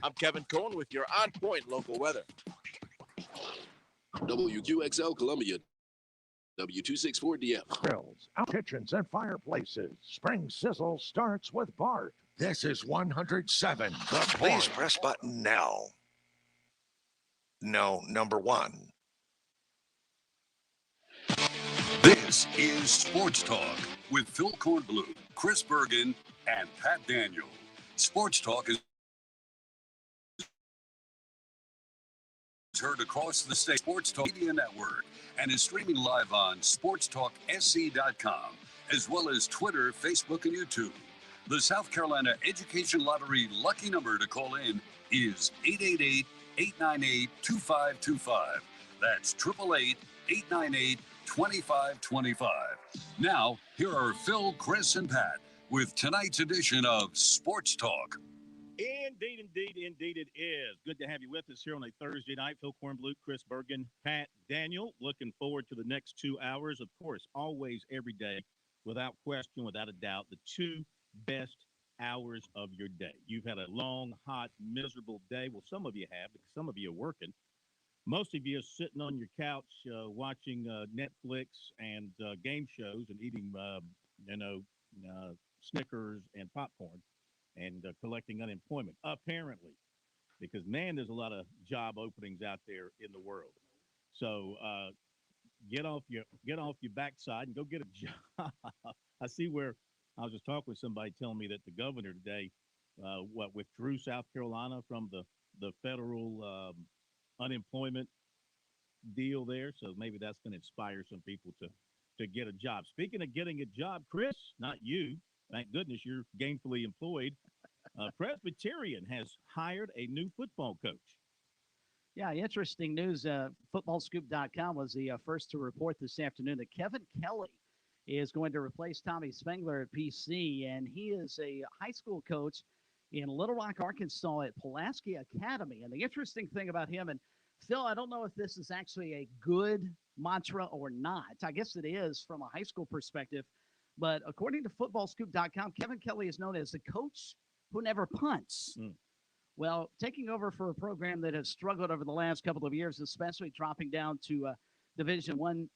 I'm Kevin Cohen with your on-point local weather. WQXL Columbia, W264DF. Grills, out kitchens, and fireplaces. Spring Sizzle starts with Bart. This is 107. The Please Point. press button now. No, number 1. This is Sports Talk with Phil Kornblum, Chris Bergen, and Pat Daniel. Sports Talk is heard across the state Sports Talk Media Network and is streaming live on SportsTalkSC.com, as well as Twitter, Facebook, and YouTube. The South Carolina Education Lottery lucky number to call in is 888-898-2525. That's 888-898-2525. Now, here are Phil, Chris, and Pat with tonight's edition of Sports Talk. Indeed it is. Good to have you with us here on a Thursday night. Phil Kornblum, Chris Bergen, Pat Daniel. Looking forward to the next 2 hours. Of course, always, every day, without question, without a doubt, the 2 best hours of your day. You've had a long, hot, miserable day. Well, some of you have, because some of you are working. Most of you are sitting on your couch watching Netflix and game shows and eating, Snickers and popcorn and collecting unemployment, apparently, because, man, there's a lot of job openings out there in the world. So get off your backside and go get a job. I see where I was just talking with somebody telling me that the governor today, withdrew South Carolina from the federal unemployment deal there. So maybe that's going to inspire some people to get a job. Speaking of getting a job, Chris, not you. Thank goodness you're gainfully employed. Presbyterian has hired a new football coach. Yeah, interesting news. FootballScoop.com was the first to report this afternoon that Kevin Kelly is going to replace Tommy Spengler at PC, and he is a high school coach in Little Rock, Arkansas at Pulaski Academy. And the interesting thing about him, and Phil, I don't know if this is actually a good mantra or not. I guess it is from a high school perspective. But according to FootballScoop.com, Kevin Kelly is known as the coach who never punts. Well, taking over for a program that has struggled over the last couple of years, especially dropping down to Division I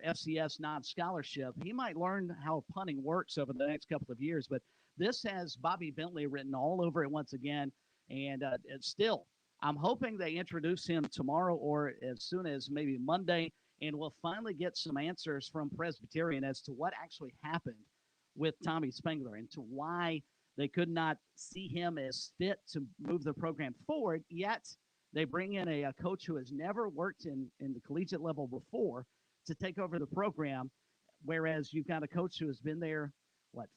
FCS non-scholarship, he might learn how punting works over the next couple of years. But this has Bobby Bentley written all over it once again. And still, I'm hoping they introduce him tomorrow or as soon as maybe Monday, and we'll finally get some answers from Presbyterian as to what actually happened with Tommy Spengler and to why they could not see him as fit to move the program forward, yet they bring in a coach who has never worked in the collegiate level before to take over the program, whereas you've got a coach who has been there,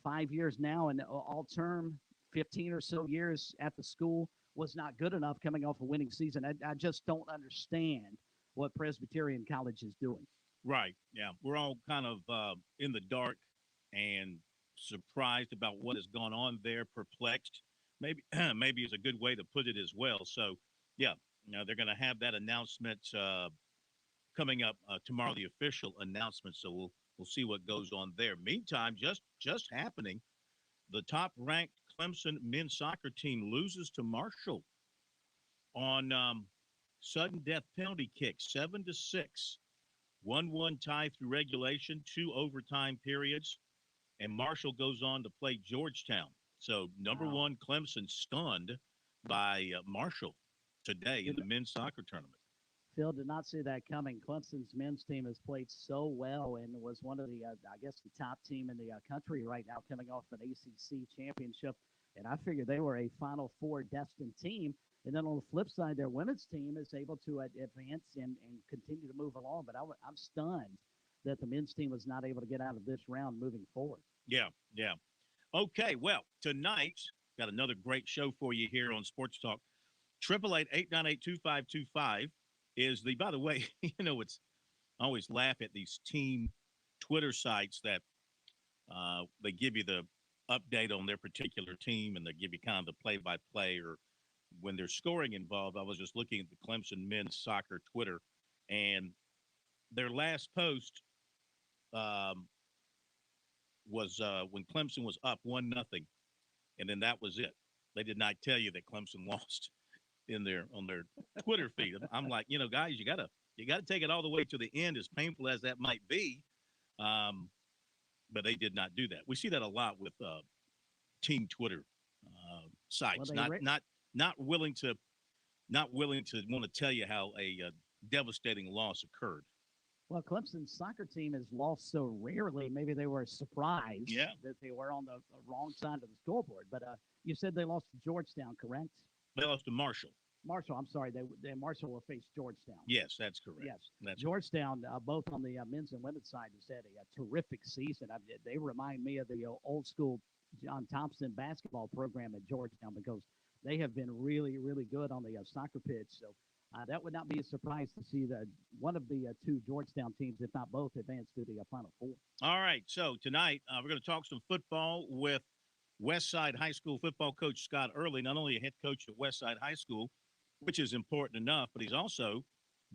5 years now, and all term, 15 or so years at the school, was not good enough coming off a winning season. I just don't understand what Presbyterian College is doing. Right. Yeah. We're all kind of in the dark and surprised about what has gone on there, perplexed. Maybe is a good way to put it as well. So, yeah, they're going to have that announcement coming up tomorrow, the official announcement. So we'll see what goes on there. Meantime, just happening, the top-ranked Clemson men's soccer team loses to Marshall on sudden death penalty kick, 7-6. 1-1 tie through regulation, 2 overtime periods, and Marshall goes on to play Georgetown. So number one, Clemson stunned by Marshall today in the men's soccer tournament. Phil, did not see that coming. Clemson's men's team has played so well and was one of the, the top team in the country right now, coming off an ACC championship. And I figured they were a Final Four destined team. And then on the flip side, their women's team is able to advance and continue to move along. But I'm stunned that the men's team was not able to get out of this round moving forward. Yeah. Okay, well, tonight, got another great show for you here on Sports Talk. 888-898-2525 is the, by the way, it's, I always laugh at these team Twitter sites that they give you the update on their particular team and they give you kind of the play-by-play or when there's scoring involved. I was just looking at the Clemson men's soccer Twitter, and their last post was when Clemson was up 1-0, and then that was it. They did not tell you that Clemson lost in their on their Twitter feed. I'm like, guys, you gotta take it all the way to the end, as painful as that might be. But they did not do that. We see that a lot with team Twitter sites, Well, not willing to want to tell you how a devastating loss occurred. Well, Clemson's soccer team has lost so rarely. Maybe they were surprised that they were on the wrong side of the scoreboard. But you said they lost to Georgetown, correct? They lost to Marshall. Marshall, I'm sorry. They Marshall will face Georgetown. Yes, that's correct. Yes, Georgetown, both on the men's and women's side, has had a terrific season. They remind me of the old school John Thompson basketball program at Georgetown because they have been really, really good on the soccer pitch. So that would not be a surprise to see one of the two Georgetown teams, if not both, advance to the Final Four. All right, so tonight we're going to talk some football with Westside High School football coach Scott Early, not only a head coach at Westside High School, which is important enough, but he's also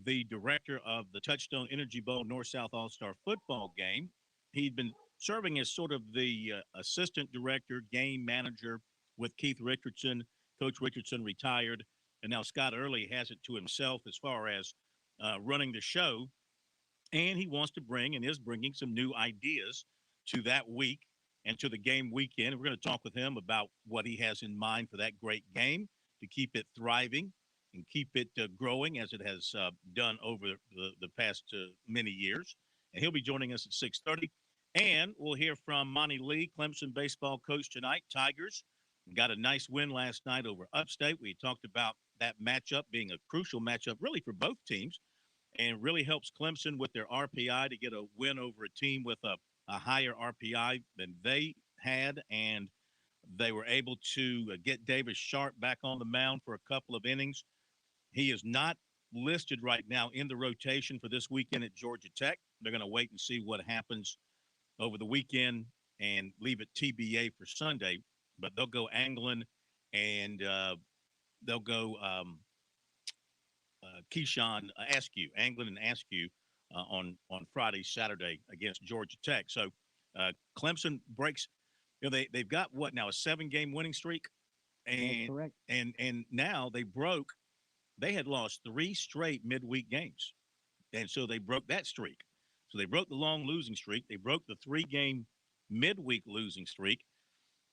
the director of the Touchstone Energy Bowl North-South All-Star football game. He'd been serving as sort of the assistant director, game manager with Keith Richardson. Coach Richardson retired, and now Scott Early has it to himself as far as running the show, and he wants to bring and is bringing some new ideas to that week and to the game weekend. We're going to talk with him about what he has in mind for that great game to keep it thriving and keep it growing as it has done over the past many years. And he'll be joining us at 6:30. And we'll hear from Monty Lee, Clemson baseball coach tonight. Tigers got a nice win last night over Upstate. We talked about that matchup being a crucial matchup really for both teams and really helps Clemson with their RPI to get a win over a team with a higher RPI than they had. And they were able to get Davis Sharp back on the mound for a couple of innings. He is not listed right now in the rotation for this weekend at Georgia Tech. They're going to wait and see what happens over the weekend and leave it TBA for Sunday. But they'll go Anglin and they'll go Keyshawn Askew, Anglin and Askew on Friday, Saturday against Georgia Tech. So Clemson breaks. They've got what now, a 7-game winning streak, and correct. And now they had lost 3 straight midweek games, and so they broke that streak. So they broke the long losing streak. They broke the 3-game midweek losing streak.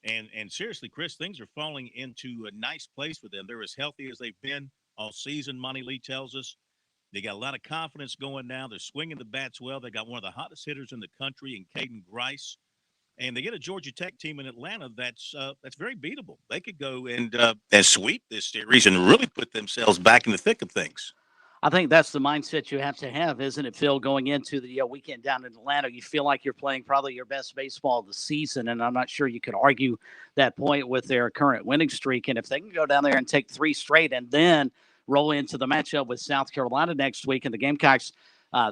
And seriously, Chris, things are falling into a nice place for them. They're as healthy as they've been all season, Monty Lee tells us. They got a lot of confidence going now. They're swinging the bats well. They got one of the hottest hitters in the country in Caden Grice. And they get a Georgia Tech team in Atlanta that's very beatable. They could go and sweep this series and really put themselves back in the thick of things. I think that's the mindset you have to have, isn't it, Phil, going into the weekend down in Atlanta? You feel like you're playing probably your best baseball of the season, and I'm not sure you could argue that point with their current winning streak. And if they can go down there and take 3 straight and then roll into the matchup with South Carolina next week, and the Gamecocks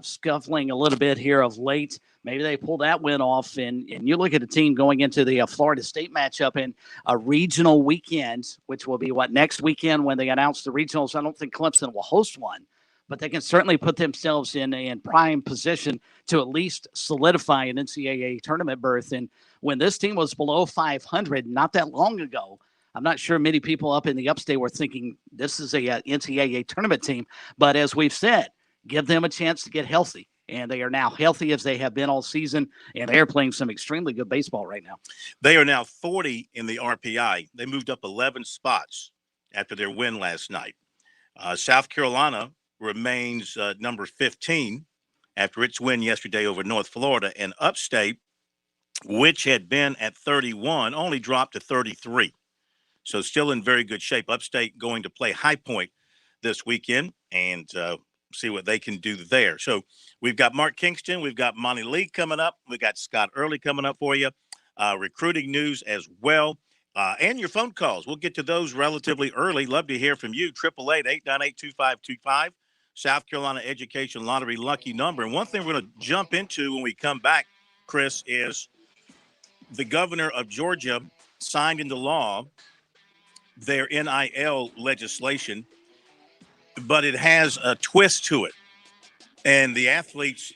scuffling a little bit here of late, maybe they pull that win off. And you look at a team going into the Florida State matchup in a regional weekend, which will be next weekend when they announce the regionals. I don't think Clemson will host one, but they can certainly put themselves in prime position to at least solidify an NCAA tournament berth. And when this team was below 500 not that long ago, I'm not sure many people up in the upstate were thinking this is a NCAA tournament team. But as we've said, give them a chance to get healthy. And they are now healthy as they have been all season, and they are playing some extremely good baseball right now. They are now 40 in the RPI. They moved up 11 spots after their win last night. South Carolina remains number 15 after its win yesterday over North Florida, and Upstate, which had been at 31, only dropped to 33. So still in very good shape. Upstate going to play High Point this weekend and see what they can do there. So we've got Mark Kingston. We've got Monty Lee coming up. We got Scott Early coming up for you. Recruiting news as well. And your phone calls. We'll get to those relatively early. Love to hear from you. 888-898-2525. South Carolina Education Lottery lucky number. And one thing we're going to jump into when we come back, Chris, is the governor of Georgia signed into law their NIL legislation, but it has a twist to it. And the athletes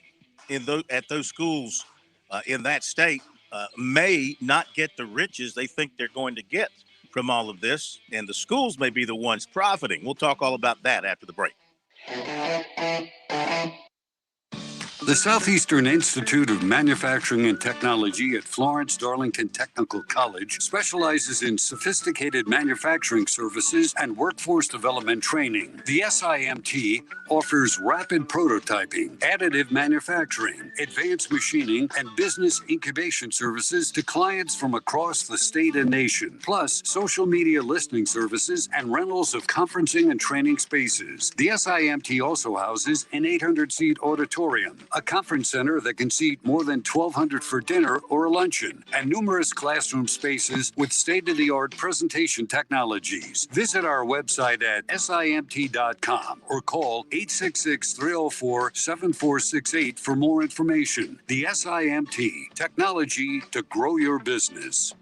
at those schools in that state may not get the riches they think they're going to get from all of this, and the schools may be the ones profiting. We'll talk all about that after the break. The Southeastern Institute of Manufacturing and Technology at Florence Darlington Technical College specializes in sophisticated manufacturing services and workforce development training. The SIMT offers rapid prototyping, additive manufacturing, advanced machining, and business incubation services to clients from across the state and nation, plus social media listening services and rentals of conferencing and training spaces. The SIMT also houses an 800-seat auditorium, a conference center that can seat more than 1,200 for dinner or a luncheon, and numerous classroom spaces with state-of-the-art presentation technologies. Visit our website at simt.com or call 866-304-7468 for more information. The SIMT, technology to grow your business.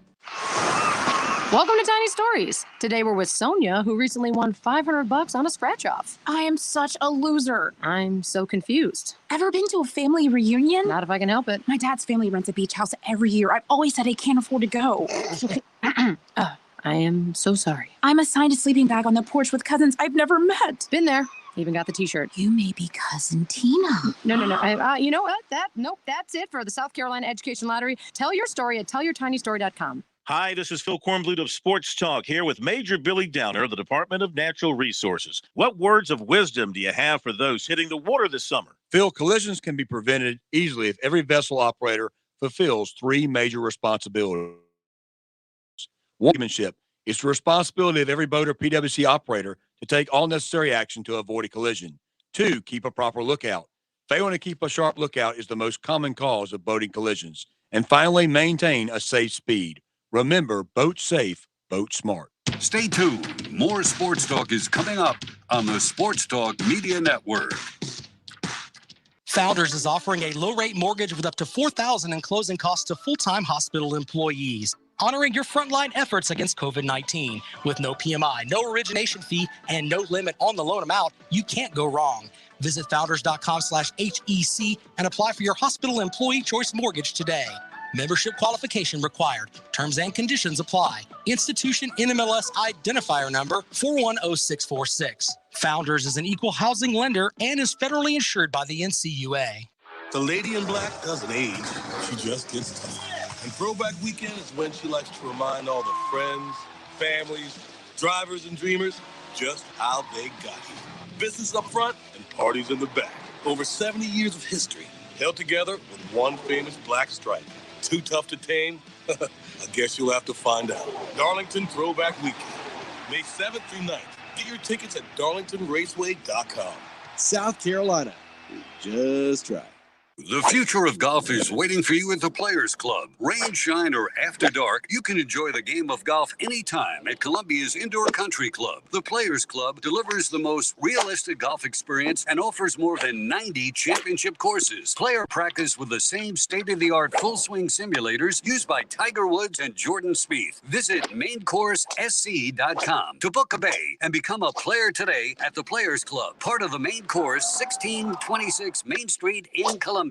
Welcome to Tiny Stories. Today we're with Sonia, who recently won $500 on a scratch-off. I am such a loser. I'm so confused. Ever been to a family reunion? Not if I can help it. My dad's family rents a beach house every year. I've always said I can't afford to go. I am so sorry. I'm assigned a sleeping bag on the porch with cousins I've never met. Been there. Even got the T-shirt. You may be Cousin Tina. No. You know what? That's it for the South Carolina Education Lottery. Tell your story at tellyourtinystory.com. Hi, this is Phil Kornblut of Sports Talk here with Major Billy Downer of the Department of Natural Resources. What words of wisdom do you have for those hitting the water this summer? Phil, collisions can be prevented easily if every vessel operator fulfills three major responsibilities. One, seamanship. It's the responsibility of every boat or PWC operator to take all necessary action to avoid a collision. Two, keep a proper lookout. Failing to keep a sharp lookout is the most common cause of boating collisions. And finally, maintain a safe speed. Remember, boat safe, boat smart. Stay tuned. More Sports Talk is coming up on the Sports Talk Media Network. Founders is offering a low-rate mortgage with up to $4,000 in closing costs to full-time hospital employees, honoring your frontline efforts against COVID-19. With no PMI, no origination fee, and no limit on the loan amount, you can't go wrong. Visit founders.com/HEC and apply for your hospital employee choice mortgage today. Membership qualification required. Terms and conditions apply. Institution NMLS identifier number 410646. Founders is an equal housing lender and is federally insured by the NCUA. The lady in black doesn't age. She just gets tough. And Throwback Weekend is when she likes to remind all the friends, families, drivers, and dreamers just how they got here. Business up front and parties in the back. Over 70 years of history held together with one famous black stripe. Too tough to tame? I guess you'll have to find out. Darlington Throwback Weekend, May 7th through 9th. Get your tickets at darlingtonraceway.com. South Carolina, we just tried. The future of golf is waiting for you at the Players Club. Rain, shine, or after dark, you can enjoy the game of golf anytime at Columbia's Indoor Country Club. The Players Club delivers the most realistic golf experience and offers more than 90 championship courses. Player practice with the same state-of-the-art full-swing simulators used by Tiger Woods and Jordan Spieth. Visit MainCourseSC.com to book a bay and become a player today at the Players Club, part of the Main Course, 1626 Main Street in Columbia.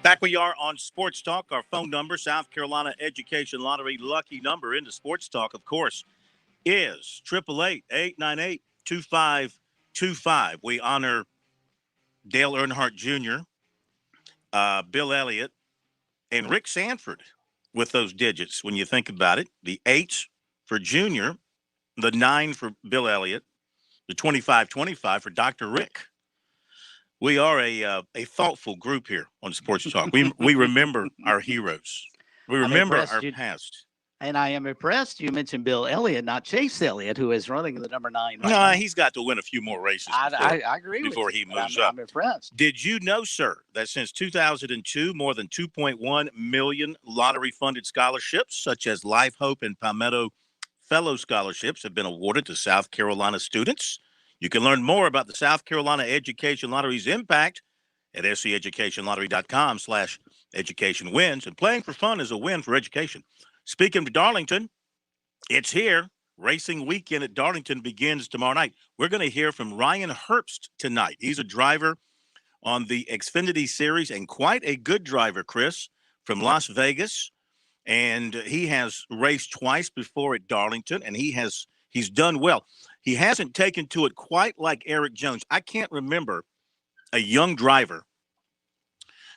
Back we are on Sports Talk. Our phone number, South Carolina Education Lottery lucky number into Sports Talk, of course, is 888-898-2525. We honor Dale Earnhardt Jr., Bill Elliott, and Rick Sanford with those digits. When you think about it, the 8 for Junior, the 9 for Bill Elliott, the 2525 for Dr. Rick. We are a thoughtful group here on Sports Talk. We remember our heroes. We remember our past. And I am impressed. You mentioned Bill Elliott, not Chase Elliott, who is running the number 9. Right now. He's got to win a few more races. I agree before with he you, moves up. I'm impressed. Did you know, sir, that since 2002, more than 2.1 million lottery-funded scholarships, such as Life, Hope, and Palmetto Fellow scholarships, have been awarded to South Carolina students? You can learn more about the South Carolina Education Lottery's impact at SCEducationLottery.com/education wins. And playing for fun is a win for education. Speaking of Darlington, it's here. racing weekend at Darlington begins tomorrow night. We're going to hear from Ryan Herbst tonight. He's a driver on the Xfinity Series and quite a good driver, Chris, from Las Vegas. And he has raced twice before at Darlington, and he's done well. He hasn't taken to it quite like Eric Jones. I can't remember a young driver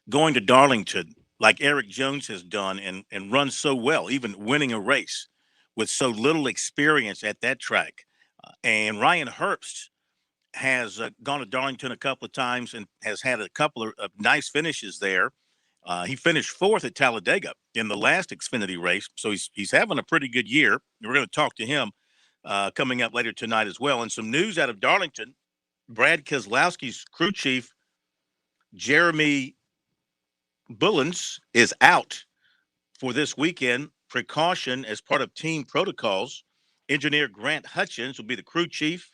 going to Darlington like Eric Jones has done and run so well, even winning a race with so little experience at that track. And Ryan Herbst has gone to Darlington a couple of times and has had a couple of nice finishes there. He finished fourth at Talladega in the last Xfinity race, so he's having a pretty good year. We're going to talk to him coming up later tonight as well. And some news out of Darlington: Brad Keselowski's crew chief, Jeremy Bullens, is out for this weekend. Precaution as part of team protocols. Engineer Grant Hutchins will be the crew chief,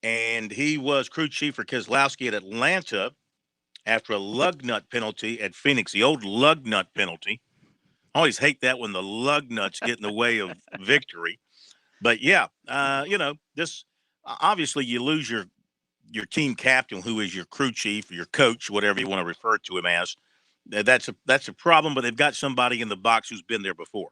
and he was crew chief for Keselowski at Atlanta after a lug nut penalty at Phoenix, the old lug nut penalty. I always hate that when the lug nuts get in the way of victory. But yeah, this obviously you lose your team captain, who is your crew chief, your coach, whatever you want to refer to him as. That's a problem, but they've got somebody in the box who's been there before.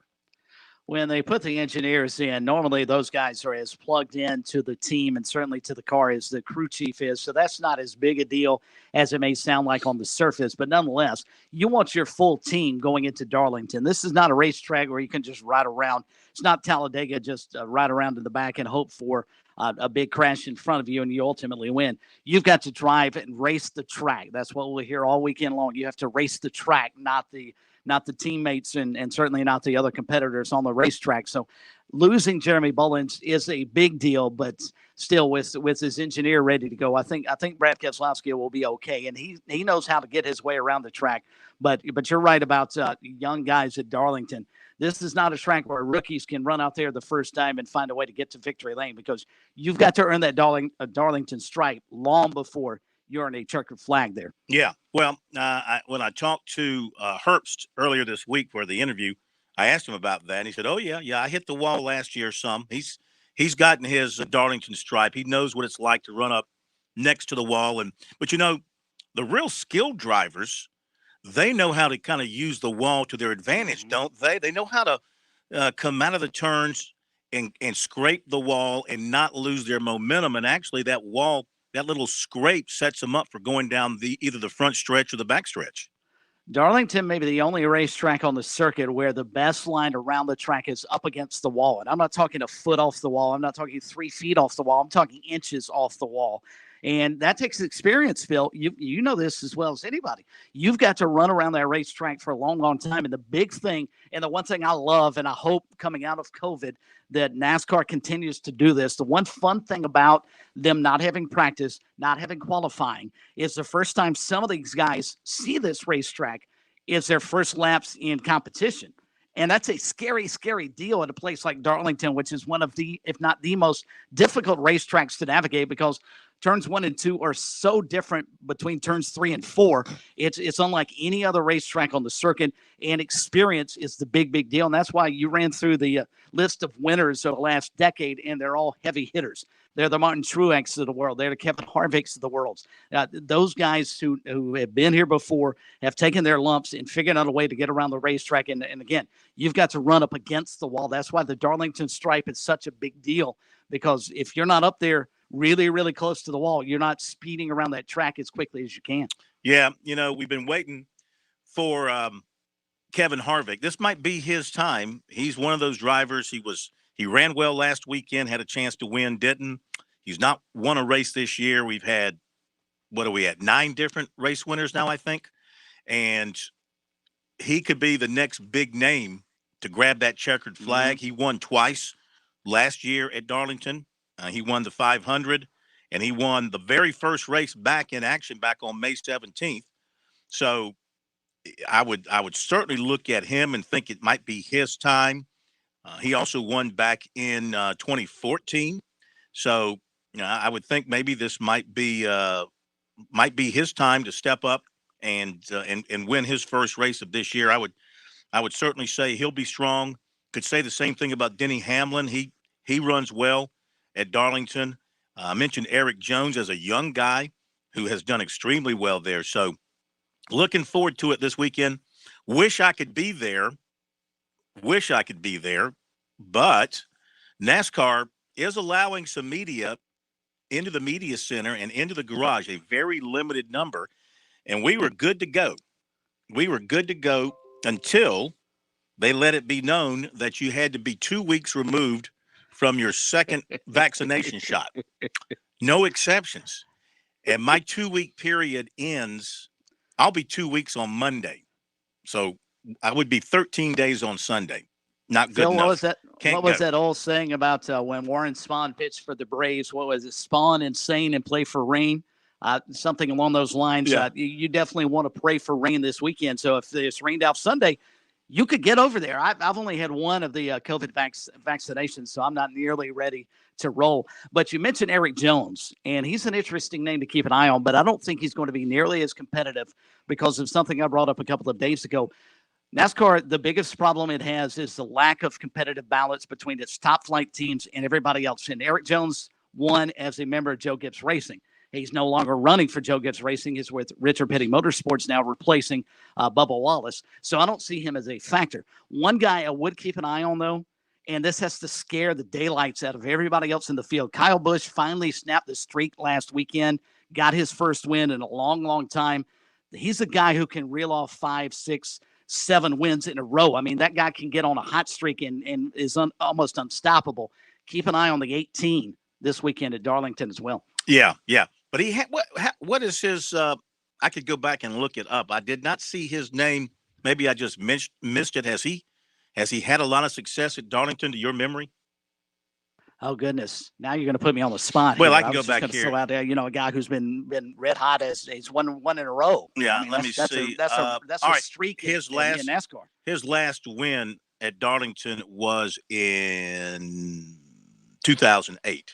When they put the engineers in, normally those guys are as plugged in to the team and certainly to the car as the crew chief is. So that's not as big a deal as it may sound like on the surface. But nonetheless, you want your full team going into Darlington. This is not a racetrack where you can just ride around. It's not Talladega, just ride around in the back and hope for a big crash in front of you and you ultimately win. You've got to drive and race the track. That's what we'll hear all weekend long. You have to race the track, not the teammates and certainly not the other competitors on the racetrack. So losing Jeremy Bullens is a big deal, but still with his engineer ready to go, I think Brad Keselowski will be okay. And he knows how to get his way around the track. But you're right about young guys at Darlington. This is not a track where rookies can run out there the first time and find a way to get to victory lane, because you've got to earn that Darlington stripe long before you're in a checkered flag there. Yeah. Well, when I talked to Herbst earlier this week for the interview, I asked him about that. And he said, "Oh yeah, I hit the wall last year some. He's gotten his Darlington stripe. He knows what it's like to run up next to the wall. But the real skilled drivers, they know how to kind of use the wall to their advantage, don't they? They know how to come out of the turns and scrape the wall and not lose their momentum. And actually, that wall, that little scrape, sets them up for going down either the front stretch or the back stretch." Darlington may be the only racetrack on the circuit where the best line around the track is up against the wall. And I'm not talking a foot off the wall. I'm not talking 3 feet off the wall. I'm talking inches off the wall. And that takes experience, Phil. You know this as well as anybody. You've got to run around that racetrack for a long, long time. And the big thing, and the one thing I love, and I hope coming out of COVID that NASCAR continues to do this, the one fun thing about them not having practice, not having qualifying, is the first time some of these guys see this racetrack is their first laps in competition. And that's a scary, scary deal at a place like Darlington, which is one of the, if not the most difficult racetracks to navigate, because turns 1 and 2 are so different between turns 3 and 4. It's unlike any other racetrack on the circuit, and experience is the big, big deal. And that's why you ran through the list of winners of the last decade, and they're all heavy hitters. They're the Martin Truex of the world. They're the Kevin Harvicks of the world. Those guys who have been here before have taken their lumps and figured out a way to get around the racetrack. And again, you've got to run up against the wall. That's why the Darlington stripe is such a big deal, because if you're not up there really, really close to the wall, you're not speeding around that track as quickly as you can. Yeah, we've been waiting for Kevin Harvick. This might be his time. He's one of those drivers. He ran well last weekend, had a chance to win, didn't. He's not won a race this year. We've had, 9 different race winners now, I think. And he could be the next big name to grab that checkered flag. He won twice last year at Darlington. He won the 500, and he won the very first race back in action back on May 17th. So I would certainly look at him and think it might be his time. He also won back in 2014. So I would think maybe this might be his time to step up and win his first race of this year. I would certainly say he'll be strong. Could say the same thing about Denny Hamlin. He He runs well at Darlington. I mentioned Eric Jones as a young guy who has done extremely well there. So looking forward to it this weekend. Wish I could be there. But NASCAR is allowing some media into the media center and into the garage, a very limited number. And we were good to go. Until they let it be known that you had to be 2 weeks removed from your second vaccination shot. No exceptions. And my 2-week period ends. I'll be 2 weeks on Monday. So I would be 13 days on Sunday. Not good Phil, enough. What was that old saying about when Warren Spahn pitched for the Braves? What was it? Spawn insane and play for rain. Something along those lines. Yeah. You definitely want to pray for rain this weekend. So if it's rained out Sunday, you could get over there. I've only had one of the COVID vaccinations, so I'm not nearly ready to roll. But you mentioned Eric Jones, and he's an interesting name to keep an eye on, but I don't think he's going to be nearly as competitive because of something I brought up a couple of days ago. NASCAR, the biggest problem it has is the lack of competitive balance between its top flight teams and everybody else. And Eric Jones won as a member of Joe Gibbs Racing. He's no longer running for Joe Gibbs Racing. He's with Richard Petty Motorsports now, replacing Bubba Wallace. So I don't see him as a factor. One guy I would keep an eye on, though, and this has to scare the daylights out of everybody else in the field. Kyle Busch finally snapped the streak last weekend, got his first win in a long, long time. He's a guy who can reel off 5, 6, 7 wins in a row. I mean, that guy can get on a hot streak and is almost unstoppable. Keep an eye on the 18 this weekend at Darlington as well. Yeah. But he what is his I could go back and look it up. I did not see his name. Maybe I just missed it. Has he had a lot of success at Darlington to your memory? Oh goodness! Now you're going to put me on the spot. Well, here. I can go back here. Throw out there, a guy who's been red hot as he's won in a row. Yeah, I mean, let me see. That's a streak. His in last NASCAR. His last win at Darlington was in 2008.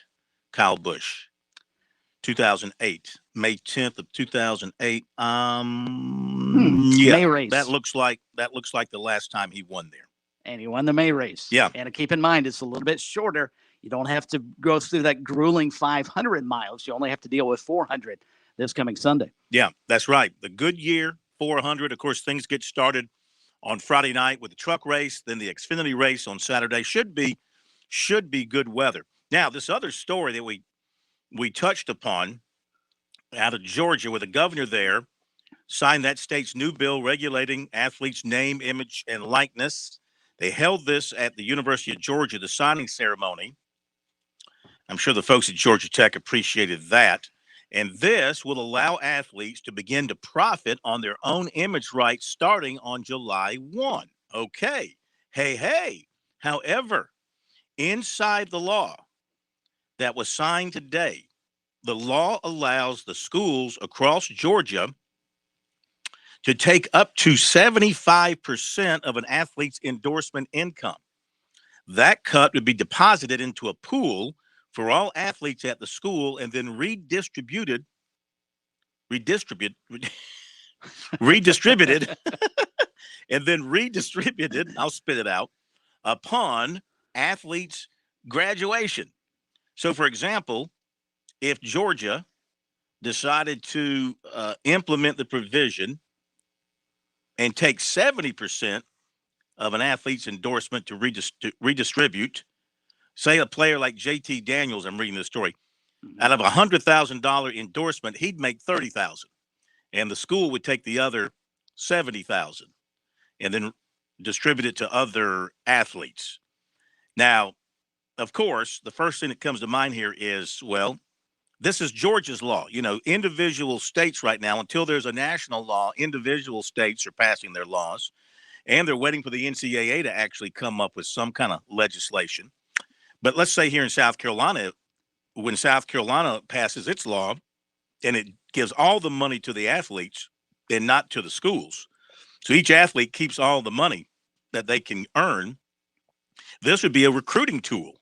Kyle Busch. 2008, May 10th of 2008. Yeah, May race. That looks like the last time he won there. And he won the May race. Yeah. And keep in mind, it's a little bit shorter. You don't have to go through that grueling 500 miles. You only have to deal with 400 this coming Sunday. Yeah, that's right. The Goodyear 400. Of course, things get started on Friday night with the truck race, then the Xfinity race on Saturday. Should be good weather. Now, this other story that we touched upon out of Georgia, where the governor there signed that state's new bill regulating athletes' name, image, and likeness. They held this at the University of Georgia, the signing ceremony. I'm sure the folks at Georgia Tech appreciated that. And this will allow athletes to begin to profit on their own image rights starting on July 1. Okay. Hey. However, inside the law that was signed today, the law allows the schools across Georgia to take up to 75% of an athlete's endorsement income. That cut would be deposited into a pool for all athletes at the school and then redistributed, I'll spit it out, upon athletes' graduation. So, for example, if Georgia decided to implement the provision and take 70% of an athlete's endorsement to redistribute, say a player like JT Daniels, I'm reading this story, out of a $100,000 endorsement, he'd make $30,000, and the school would take the other $70,000 and then distribute it to other athletes. Now, of course, the first thing that comes to mind here is, well, this is Georgia's law. Individual states right now, until there's a national law, individual states are passing their laws, and they're waiting for the NCAA to actually come up with some kind of legislation. But let's say here in South Carolina, when South Carolina passes its law and it gives all the money to the athletes and not to the schools, so each athlete keeps all the money that they can earn, this would be a recruiting tool.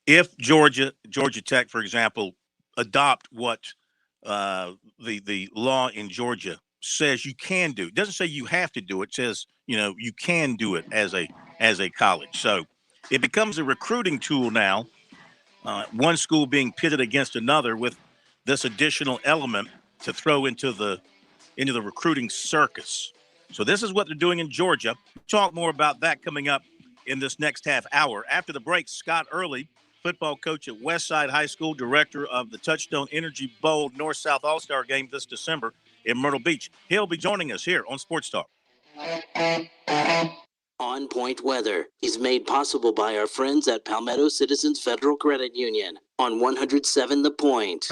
If Georgia Tech, for example, adopt what the law in Georgia says you can do. It doesn't say you have to do it. It says, you can do it as a college. So it becomes a recruiting tool now one school being pitted against another with this additional element to throw into the recruiting circus. So this is what they're doing in Georgia. Talk more about that coming up in this next half hour. After the break, Scott Early, football coach at Westside High School, director of the Touchstone Energy Bowl North-South All-Star Game this December in Myrtle Beach. He'll be joining us here on Sports Talk. On Point Weather is made possible by our friends at Palmetto Citizens Federal Credit Union on 107 The Point.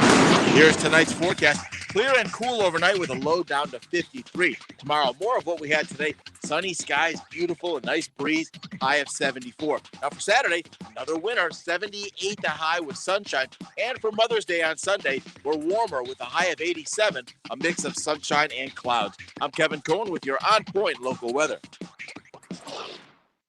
Here's tonight's forecast. Clear and cool overnight with a low down to 53. Tomorrow, more of what we had today. Sunny skies, beautiful, a nice breeze, high of 74. Now for Saturday, another winter, 78 the high with sunshine. And for Mother's Day on Sunday, we're warmer with a high of 87, a mix of sunshine and clouds. I'm Kevin Cohen with your On Point local weather.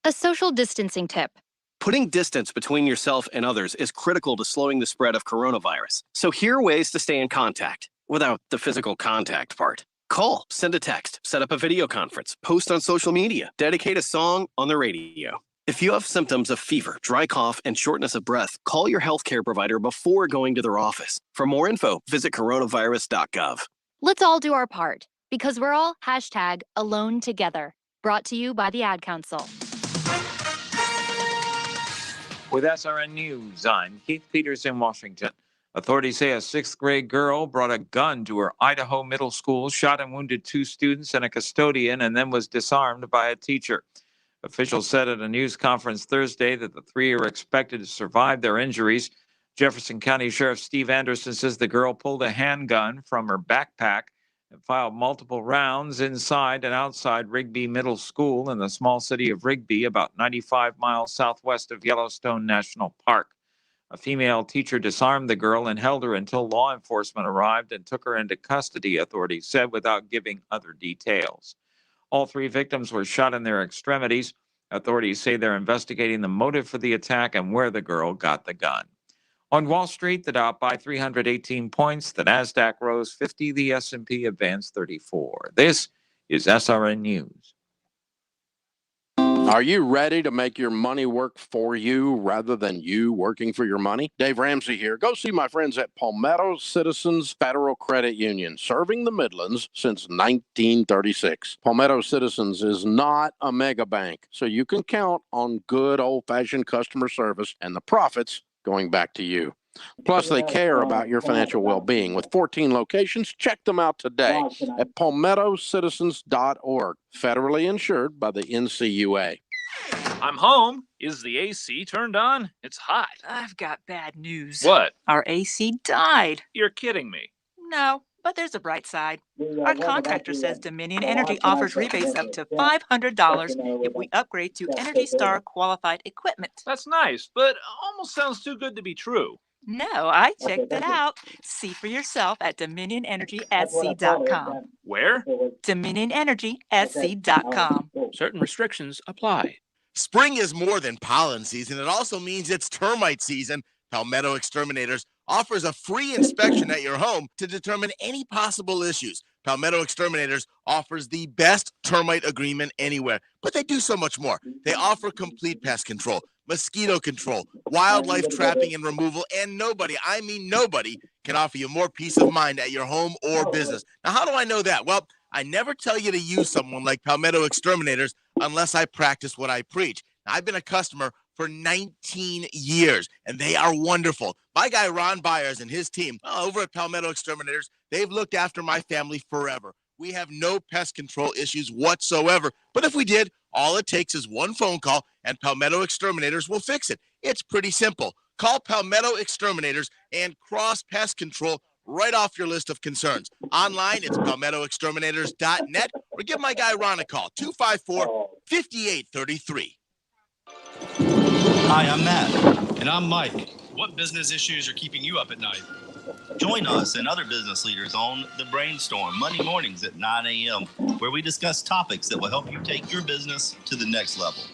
A social distancing tip. Putting distance between yourself and others is critical to slowing the spread of coronavirus. So here are ways to stay in contact without the physical contact part. Call, send a text, set up a video conference, post on social media, dedicate a song on the radio. If you have symptoms of fever, dry cough, and shortness of breath, call your healthcare provider before going to their office. For more info, visit coronavirus.gov. Let's all do our part because we're all #alone together. Brought to you by the Ad Council. With SRN News, I'm Keith Peters in Washington. Authorities say a 6th grade girl brought a gun to her Idaho middle school, shot and wounded 2 students and a custodian, and then was disarmed by a teacher. Officials said at a news conference Thursday that the 3 are expected to survive their injuries. Jefferson County Sheriff Steve Anderson says the girl pulled a handgun from her backpack and fired multiple rounds inside and outside Rigby Middle School in the small city of Rigby, about 95 miles southwest of Yellowstone National Park. A female teacher disarmed the girl and held her until law enforcement arrived and took her into custody, authorities said, without giving other details. All 3 victims were shot in their extremities. Authorities say they're investigating the motive for the attack and where the girl got the gun. On Wall Street, the Dow by 318 points, the Nasdaq rose 50, the S&P advanced 34. This is SRN News. Are you ready to make your money work for you rather than you working for your money? Dave Ramsey here. Go see my friends at Palmetto Citizens Federal Credit Union, serving the Midlands since 1936. Palmetto Citizens is not a mega bank, so you can count on good old-fashioned customer service and the profits going back to you. Plus, they care about your financial well-being. With 14 locations, check them out today at palmettocitizens.org. Federally insured by the NCUA. I'm home. Is the AC turned on? It's hot. I've got bad news. What? Our AC died. You're kidding me. No, but there's a bright side. Our contractor says Dominion Energy offers rebates up to $500 if we upgrade to Energy Star qualified equipment. That's nice, but almost sounds too good to be true. No, I checked it out. See for yourself at DominionEnergySC.com. Where? DominionEnergySC.com. Certain restrictions apply. Spring is more than pollen season. It also means it's termite season. Palmetto Exterminators offers a free inspection at your home to determine any possible issues. Palmetto Exterminators offers the best termite agreement anywhere, but they do so much more. They offer complete pest control, mosquito control, wildlife trapping and removal, and nobody, I mean nobody, can offer you more peace of mind at your home or business. Now, how do I know that? Well, I never tell you to use someone like Palmetto Exterminators unless I practice what I preach. Now, I've been a customer for 19 years, and they are wonderful. My guy, Ron Byers, and his team over at Palmetto Exterminators, they've looked after my family forever. We have no pest control issues whatsoever. But if we did, all it takes is one phone call, and Palmetto Exterminators will fix it. It's pretty simple. Call Palmetto Exterminators and cross pest control right off your list of concerns. Online, it's palmettoexterminators.net, or give my guy Ron a call, 254-5833. Hi, I'm Matt. And I'm Mike. What business issues are keeping you up at night? Join us and other business leaders on The Brainstorm Monday mornings at 9 a.m., where we discuss topics that will help you take your business to the next level.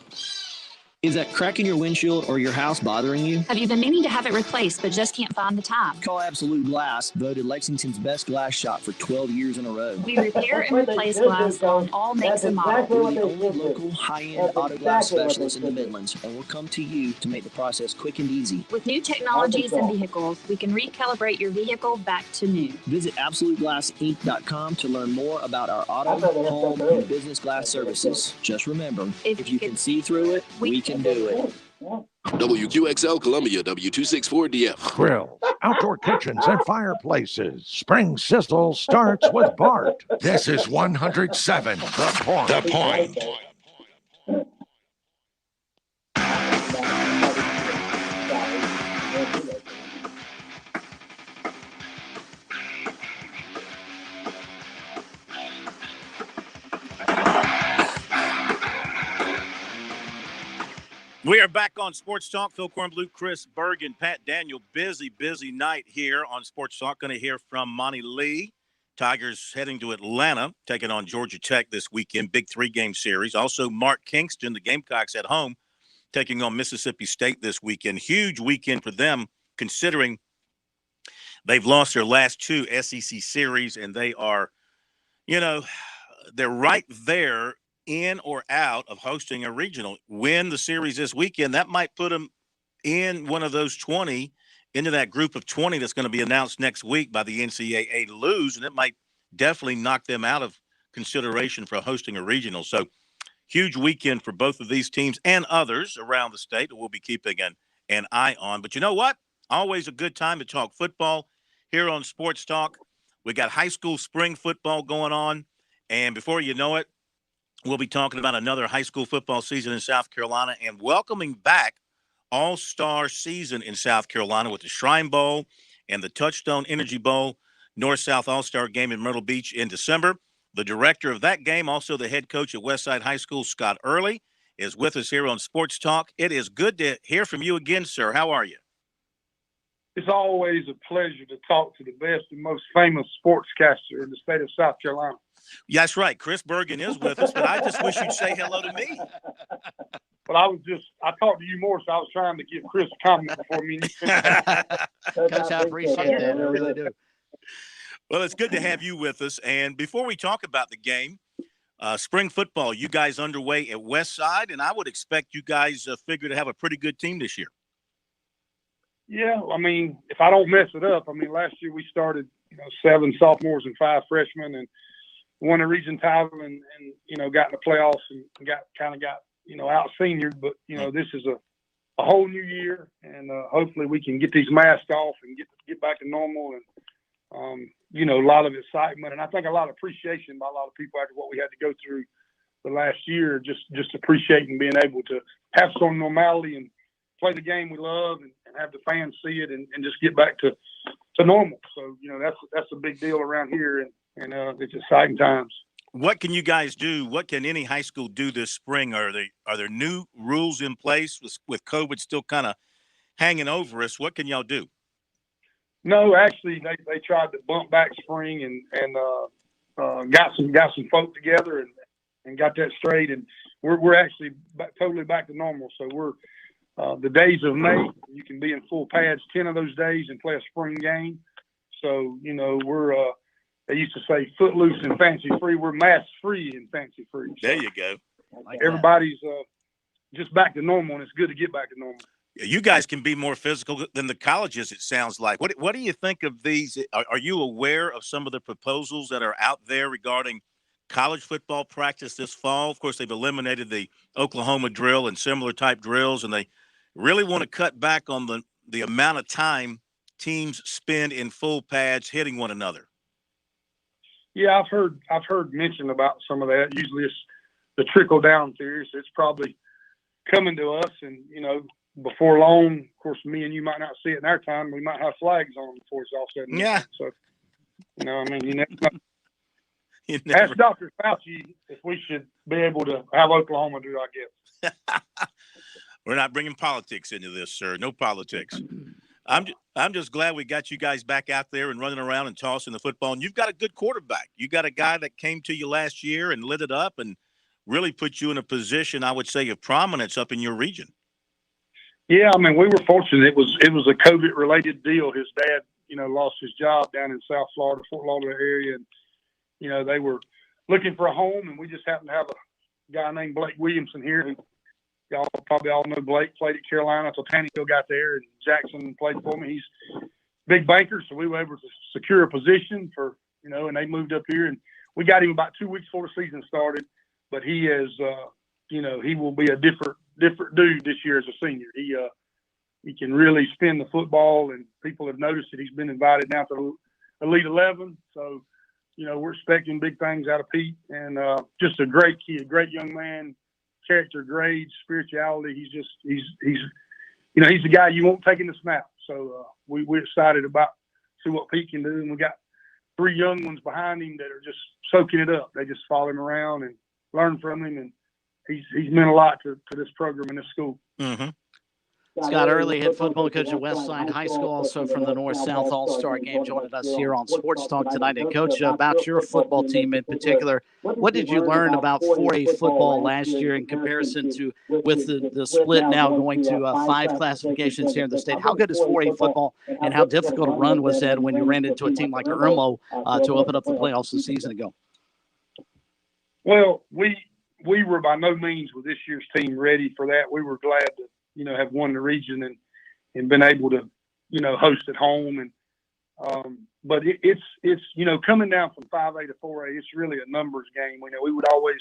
Is that crack in your windshield or your house bothering you? Have you been meaning to have it replaced but just can't find the time? Call Absolute Glass, voted Lexington's best glass shop for 12 years in a row. We repair and replace glass on all makes and models. We're the only local high-end auto glass specialist in the Midlands, and we'll come to you to make the process quick and easy. With new technologies and vehicles, we can recalibrate your vehicle back to new. Visit AbsoluteGlassInc.com to learn more about our auto, home, and business glass services. Just remember, if you can see through it, we can do it. WQXL Columbia, W264DF. Grill, outdoor kitchens, and fireplaces. Spring Sizzle starts with Bart. This is 107 The Point. The Point. We are back on Sports Talk. Phil Kornbluth, Chris Bergen, Pat Daniel. Busy night here on Sports Talk. Going to hear from Monty Lee. Tigers heading to Atlanta, taking on Georgia Tech this weekend. Big 3-game series. Also, Mark Kingston, the Gamecocks at home, taking on Mississippi State this weekend. Huge weekend for them, considering they've lost their last 2 SEC series, and they are, they're right there in or out of hosting a regional. Win the series this weekend, that might put them in one of those 20, into that group of 20 that's going to be announced next week by the NCAA to lose, and it might definitely knock them out of consideration for hosting a regional. So huge weekend for both of these teams and others around the state that we'll be keeping an eye on. But you know what? Always a good time to talk football here on Sports Talk. We got high school spring football going on, and before you know it, we'll be talking about another high school football season in South Carolina and welcoming back all-star season in South Carolina with the Shrine Bowl and the Touchstone Energy Bowl, North-South All-Star game in Myrtle Beach in December. The director of that game, also the head coach at Westside High School, Scott Early, is with us here on Sports Talk. It is good to hear from you again, sir. How are you? It's always a pleasure to talk to the best and most famous sportscaster in the state of South Carolina. Yeah, that's right. Chris Bergen is with us, but I just wish you'd say hello to me. But I talked to you more, so I was trying to give Chris a comment before me. Coach, I appreciate that. I really do. Well, it's good to have you with us. And before we talk about the game, spring football, you guys underway at Westside, and I would expect you guys figure to have a pretty good team this year. Yeah, I mean, if I don't mess it up, last year we started 7 sophomores and 5 freshmen and won a region title and got in the playoffs and got out seniored. But, this is a whole new year, and hopefully we can get these masks off and get back to normal and, a lot of excitement. And I think a lot of appreciation by a lot of people after what we had to go through the last year, just appreciating being able to have some normality and play the game we love and have the fans see it and just get back to normal. So, that's a big deal around here, and it's exciting times. What can you guys do? What can any high school do this spring? Are there new rules in place with COVID still kind of hanging over us? What can y'all do? No, actually, they tried to bump back spring and got some folk together and got that straight, and we're actually totally back to normal. So we're the days of May, you can be in full pads 10 of those days and play a spring game. So we're they used to say footloose and fancy free. We're mask free and fancy free. So there you go. Everybody's just back to normal, and it's good to get back to normal. You guys can be more physical than the colleges, it sounds like. What do you think of these? Are you aware of some of the proposals that are out there regarding college football practice this fall? Of course, they've eliminated the Oklahoma drill and similar type drills, and they really want to cut back on the amount of time teams spend in full pads hitting one another. Yeah, I've heard mention about some of that. Usually it's the trickle down theory, so it's probably coming to us, and before long, of course, me and you might not see it in our time. We might have flags on before it's all said and done. Yeah. So, you never know. Ask Dr. Fauci if we should be able to have Oklahoma do, I guess. We're not bringing politics into this, sir. No politics. I'm just glad we got you guys back out there and running around and tossing the football. And you've got a good quarterback. You got a guy that came to you last year and lit it up and really put you in a position, I would say, of prominence up in your region. Yeah, I mean, we were fortunate. It was a COVID-related deal. His dad, lost his job down in South Florida, Fort Lauderdale area, and they were looking for a home, and we just happened to have a guy named Blake Williamson here, who y'all probably all know. Blake played at Carolina until Tannehill got there, and Jackson played for me. He's a big banker, so we were able to secure a position for, and they moved up here, and we got him about 2 weeks before the season started. But he is, he will be a different dude this year as a senior. He can really spin the football, and people have noticed that he's been invited now to Elite 11. So, we're expecting big things out of Pete, and just a great kid, great young man, character, grades, spirituality. He's the guy you won't take in the snap. So we're excited about see what Pete can do, and we got 3 young ones behind him that are just soaking it up. They just follow him around and learn from him, and he's meant a lot to this program and this school. Mm-hmm. Scott Early, head football coach at Westside High School, also from the North-South All-Star Game, joining us here on Sports Talk tonight. And, Coach, about your football team in particular, what did you learn about 4A football last year in comparison to with the split now going to 5 classifications here in the state? How good is 4A football, and how difficult a run was that when you ran into a team like Irmo to open up the playoffs a season ago? Well, we were by no means with this year's team ready for that. We were glad to have won the region and been able to, host at home. And, but it's coming down from 5A to 4A, it's really a numbers game. We would always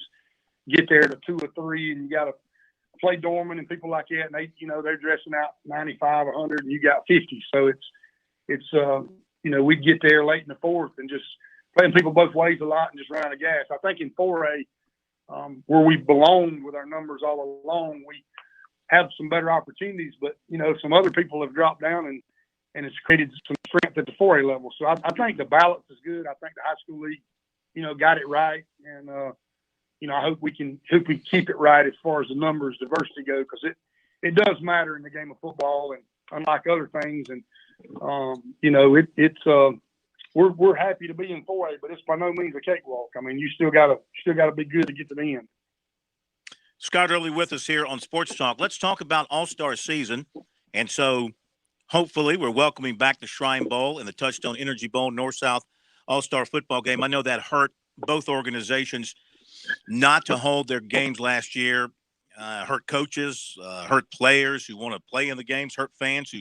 get there to 2 or 3, and you got to play Dorman and people like that. And they, they're dressing out 95, 100, and you got 50. So we'd get there late in the 4th and just playing people both ways a lot and just run out of gas. I think in 4A, where we belonged with our numbers all along, we have some better opportunities, but some other people have dropped down and it's created some strength at the 4A level. So I think the balance is good. I think the high school league, got it right, and I hope we keep it right as far as the numbers diversity go, because it does matter in the game of football, and unlike other things, and we're happy to be in 4A, but it's by no means a cakewalk. I mean, you still gotta be good to get to the end. Scott Early with us here on Sports Talk. Let's talk about All-Star season. And so hopefully we're welcoming back the Shrine Bowl and the Touchstone Energy Bowl, North-South All-Star football game. I know that hurt both organizations not to hold their games last year, hurt coaches, hurt players who want to play in the games, hurt fans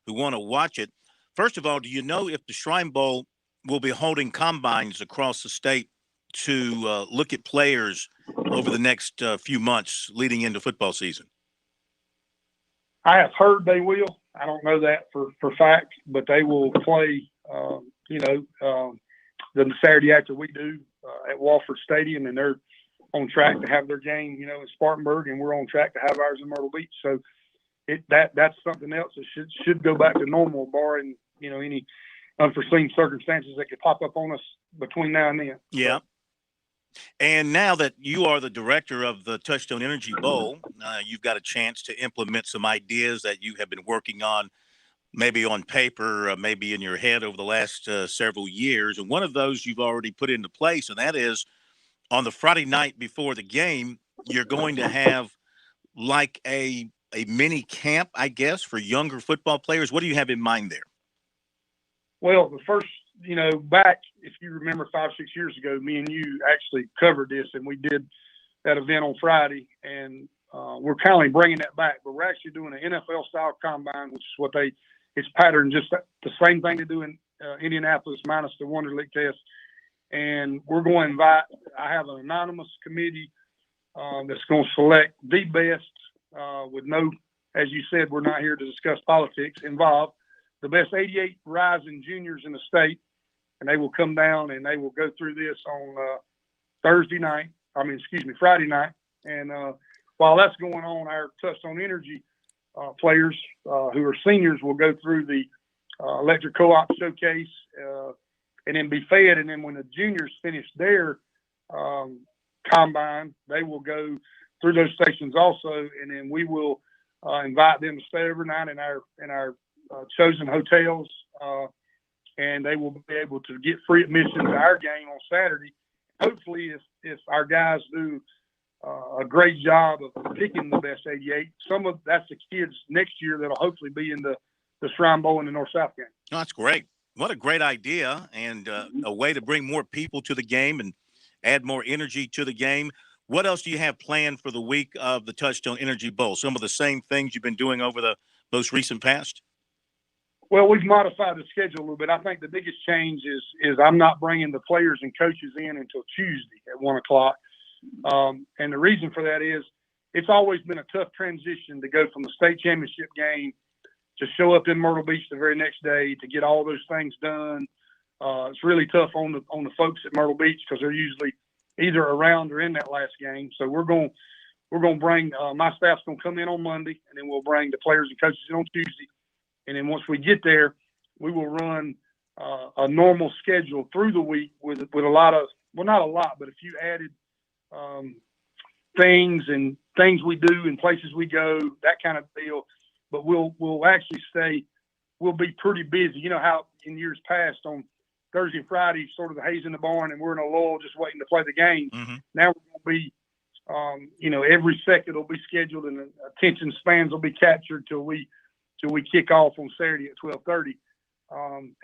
who want to watch it. First of all, do you know if the Shrine Bowl will be holding combines across the state to look at players over the next few months leading into football season? I have heard they will. I don't know that for fact, but they will play, the Saturday after we do at Walford Stadium, and they're on track to have their game, in Spartanburg, and we're on track to have ours in Myrtle Beach. So that's something else that should go back to normal, barring, any unforeseen circumstances that could pop up on us between now and then. Yeah. And now that you are the director of the Touchstone Energy Bowl, you've got a chance to implement some ideas that you have been working on, maybe on paper, maybe in your head over the last several years. And one of those you've already put into place, and that is on the Friday night before the game, you're going to have like a mini camp, I guess, for younger football players. What do you have in mind there? Well, the first, back, if you remember 5-6 years ago, me and you actually covered this, and we did that event on Friday, and we're kind of bringing that back, but we're actually doing an NFL-style combine, which is it's patterned just the same thing to do in Indianapolis minus the Wonder League test. And we're going to invite, I have an anonymous committee that's going to select the best with no, as you said, we're not here to discuss politics, involved, the best 88 rising juniors in the state, and they will come down and they will go through this on Friday night. And while that's going on, our Touchstone Energy players who are seniors will go through the electric co-op showcase and then be fed. And then when the juniors finish their combine, they will go through those stations also. And then we will invite them to stay overnight in our chosen hotels, and they will be able to get free admission to our game on Saturday. Hopefully, if our guys do a great job of picking the best 88. That's the kids next year that'll hopefully be in the Shrine Bowl in the North-South game. Oh, that's great. What a great idea, and a way to bring more people to the game and add more energy to the game. What else do you have planned for the week of the Touchstone Energy Bowl? Some of the same things you've been doing over the most recent past? Well, we've modified the schedule a little bit. I think the biggest change is I'm not bringing the players and coaches in until Tuesday at 1 o'clock. And the reason for that is it's always been a tough transition to go from the state championship game to show up in Myrtle Beach the very next day to get all those things done. It's really tough on the folks at Myrtle Beach because they're usually either around or in that last game. So we're going to bring my staff's going to come in on Monday, and then we'll bring the players and coaches in on Tuesday. And then once we get there, we will run a normal schedule through the week with a lot of, well, not a lot, but a few added things we do and places we go, that kind of deal. But we'll actually we'll be pretty busy. You know how in years past on Thursday and Friday, sort of the hay's in the barn and we're in a lull just waiting to play the game. Mm-hmm. Now we're going to be, every second will be scheduled and attention spans will be captured till we kick off on Saturday at 12:30.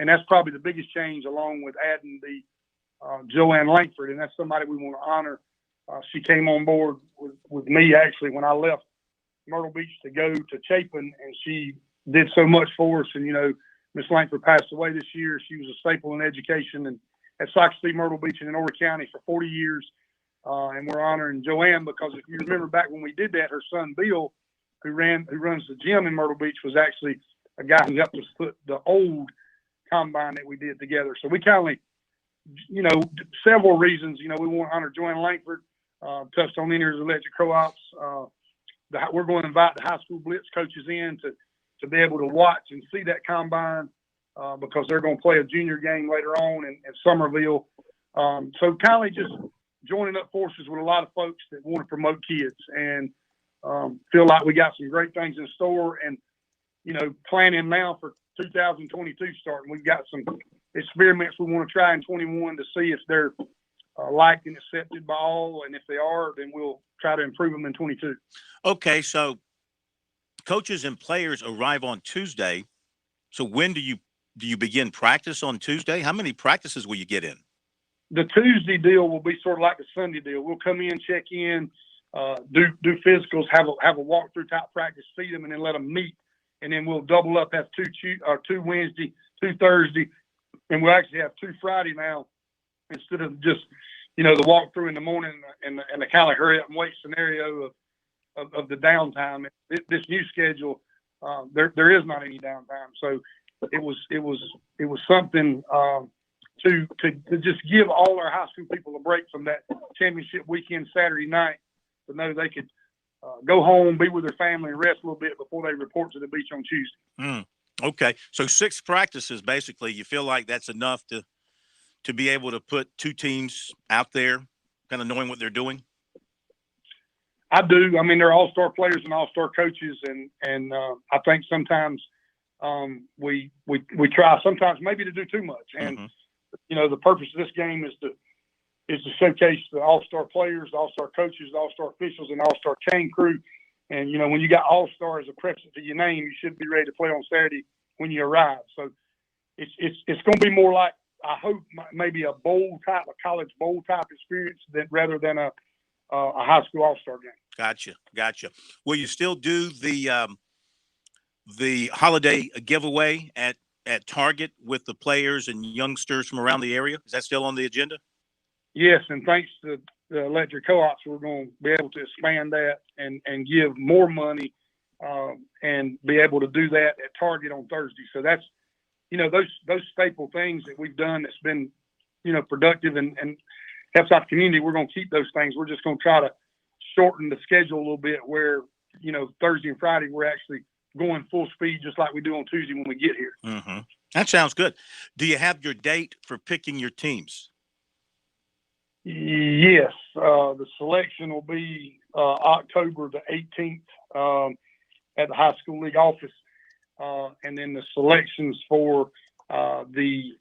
And that's probably the biggest change, along with adding the Joanne Langford, and that's somebody we want to honor. She came on board with me actually when I left Myrtle Beach to go to Chapin, and she did so much for us. And Miss Langford passed away this year. She was a staple in education and at SportsTalkSC Myrtle Beach and in Horry County for 40 years. And we're honoring Joanne because if you remember back when we did that, her son Bill, who runs the gym in Myrtle Beach, was actually a guy who helped us put the old combine that we did together. So we kind of, several reasons, we want to honor Joanne Langford, touched on Indians Electric Co-ops. We're going to invite the high school blitz coaches in to be able to watch and see that combine because they're going to play a junior game later on in Summerville. So kind of just joining up forces with a lot of folks that want to promote kids and feel like we got some great things in store and, planning now for 2022 starting. We've got some experiments we want to try in 21 to see if they're liked and accepted by all. And if they are, then we'll try to improve them in 22. Okay. So coaches and players arrive on Tuesday. So when do you begin practice on Tuesday? How many practices will you get in? The Tuesday deal will be sort of like the Sunday deal. We'll come in, check in, do physicals, have a walkthrough type practice, see them, and then let them meet. And then we'll double up, have two Wednesday, 2 Thursday, and we'll actually have 2 Friday now instead of just, the walkthrough in the morning and the kind of hurry up and wait scenario of the downtime. This new schedule, there is not any downtime. So it was something to just give all our high school people a break from that championship weekend Saturday night, to know they could go home, be with their family, and rest a little bit before they report to the beach on Tuesday. Okay. So 6 practices, basically, you feel like that's enough to be able to put 2 teams out there kind of knowing what they're doing? I do. I mean, they're all-star players and all-star coaches, and I think sometimes we try sometimes maybe to do too much. And the purpose of this game is to showcase the all-star players, the all-star coaches, the all-star officials, and all-star chain crew. And when you got all-star as a prefix to your name, you should be ready to play on Saturday when you arrive. So it's going to be more like, I hope, maybe a college bowl type experience rather than a high school all-star game. Gotcha. Will you still do the holiday giveaway at Target with the players and youngsters from around the area? Is that still on the agenda? Yes, and thanks to the electric co-ops, we're going to be able to expand that and give more money and be able to do that at Target on Thursday. So that's, those staple things that we've done that's been, productive and helps out the community. We're going to keep those things. We're just going to try to shorten the schedule a little bit where, Thursday and Friday, we're actually going full speed just like we do on Tuesday when we get here. Mm-hmm. That sounds good. Do you have your date for picking your teams? Yes. The selection will be October the 18th at the high school league office. And then the selections for the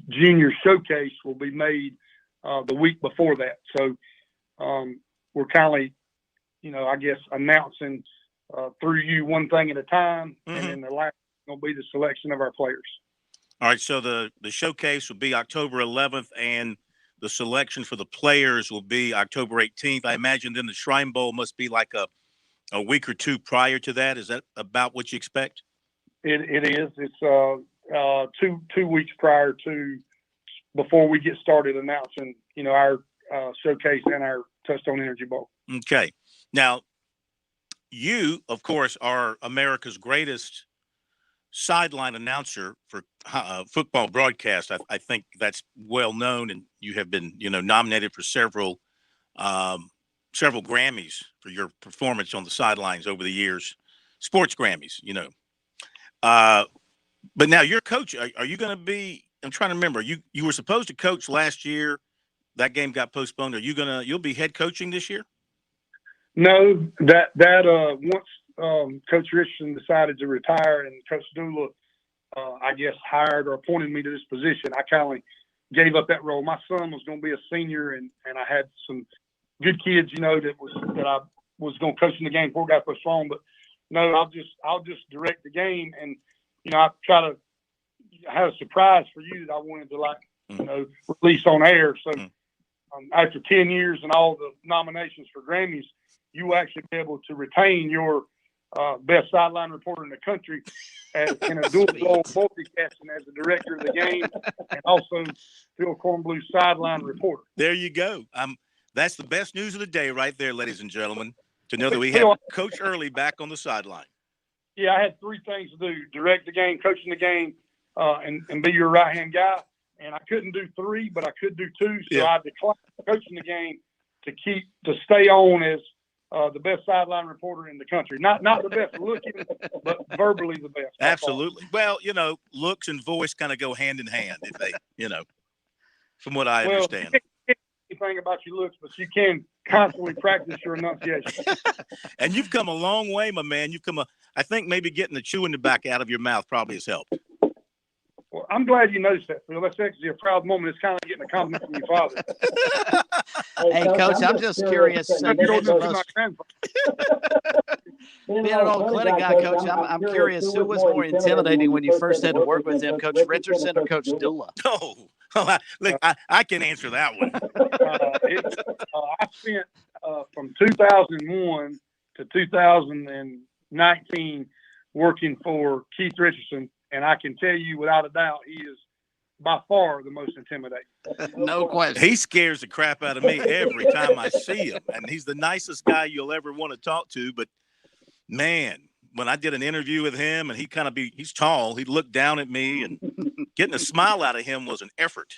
junior showcase will be made the week before that. So we're kindly, I guess, announcing through you one thing at a time, and then the last will be the selection of our players. All right, so the showcase will be October 11th, and the selection for the players will be October 18th. I imagine then the Shrine Bowl must be like a week or two prior to that. Is that about what you expect? It is. It's 2 weeks prior to before we get started announcing, our showcase and our Touchstone Energy Bowl. Okay. Now, you, of course, are America's greatest sideline announcer for football broadcast. I think that's well known, and you have been, nominated for several Grammys for your performance on the sidelines over the years, sports Grammys, But now you're coach. Are you going to be? I'm trying to remember. You were supposed to coach last year. That game got postponed. You'll be head coaching this year? No, once Coach Richardson decided to retire and Coach Dula, I guess, hired or appointed me to this position, I kind of gave up that role. My son was going to be a senior, and I had some good kids, that I was going to coach in the game before it got postponed. But no, I'll just direct the game, and I had a surprise for you that I wanted to release on air. So after 10 years and all the nominations for Grammys, you will actually be able to retain your best sideline reporter in the country in a dual role multicasting as the director of the game and also Phil Kornbluth's sideline reporter. There you go. That's the best news of the day right there, ladies and gentlemen, to know that we have Coach Early back on the sideline. Yeah, I had 3 things to do: direct the game, coaching the game, and be your right-hand guy. And I couldn't do 3, but I could do 2. So I declined coaching the game to stay on as the best sideline reporter in the country. Not the best looking, but verbally the best. Absolutely. Well, looks and voice kind of go hand in hand if they, from what I understand. You can't do anything about your looks, but you can constantly practice your enunciation. And you've come a long way, my man. I think maybe getting the chewing tobacco out of your mouth probably has helped. Well, I'm glad you noticed that, Phil. That's actually a proud moment. It's kind of getting a compliment from your father. Hey, Coach, I'm just curious. Being an old clinic guy, Coach, I'm curious, who was more intimidating when you first had to work with him, Coach Richardson or Coach Dula? Oh, look, I can answer that one. I spent from 2001 to 2019 working for Keith Richardson, and I can tell you without a doubt he is by far the most intimidating. No question. He scares the crap out of me every time I see him, and he's the nicest guy you'll ever want to talk to. But man, when I did an interview with him, and he's tall, he looked down at me, and getting a smile out of him was an effort.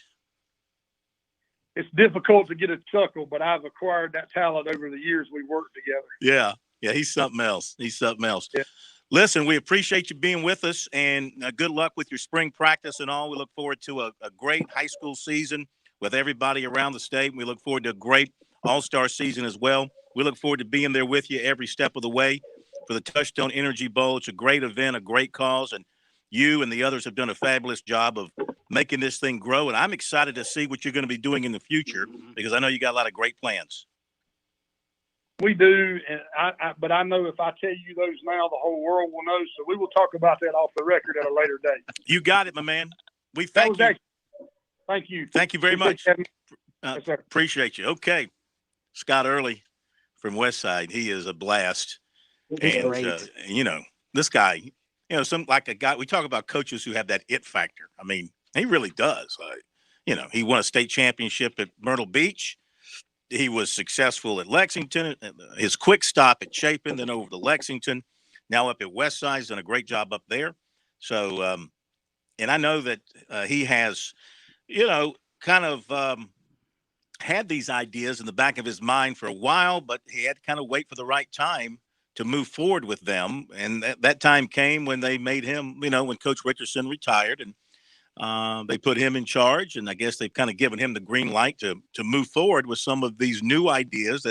It's difficult to get a chuckle, but I've acquired that talent over the years we've worked together. Yeah, he's something else. Yeah. Listen, we appreciate you being with us, and good luck with your spring practice and all. We look forward to a great high school season with everybody around the state. We look forward to a great all-star season as well. We look forward to being there with you every step of the way for the Touchstone Energy Bowl. It's a great event, a great cause, and you and the others have done a fabulous job of making this thing grow. And I'm excited to see what you're going to be doing in the future because I know you got a lot of great plans. We do, and but I know if I tell you those now, the whole world will know. So we will talk about that off the record at a later date. You got it, my man. We thank you. Thank you. Thank you very much. Yes, sir. Appreciate you. Okay, Scott Early from Westside. He is a blast, and this guy, like a guy. We talk about coaches who have that it factor. I mean, he really does. He won a state championship at Myrtle Beach. He was successful at Lexington, his quick stop at Chapin, then over to Lexington, now up at Westside. He's done a great job up there. So, and I know that he has, kind of had these ideas in the back of his mind for a while, but he had to kind of wait for the right time to move forward with them. And that time came when they made him, when Coach Richardson retired, and they put him in charge, and I guess they've kind of given him the green light to move forward with some of these new ideas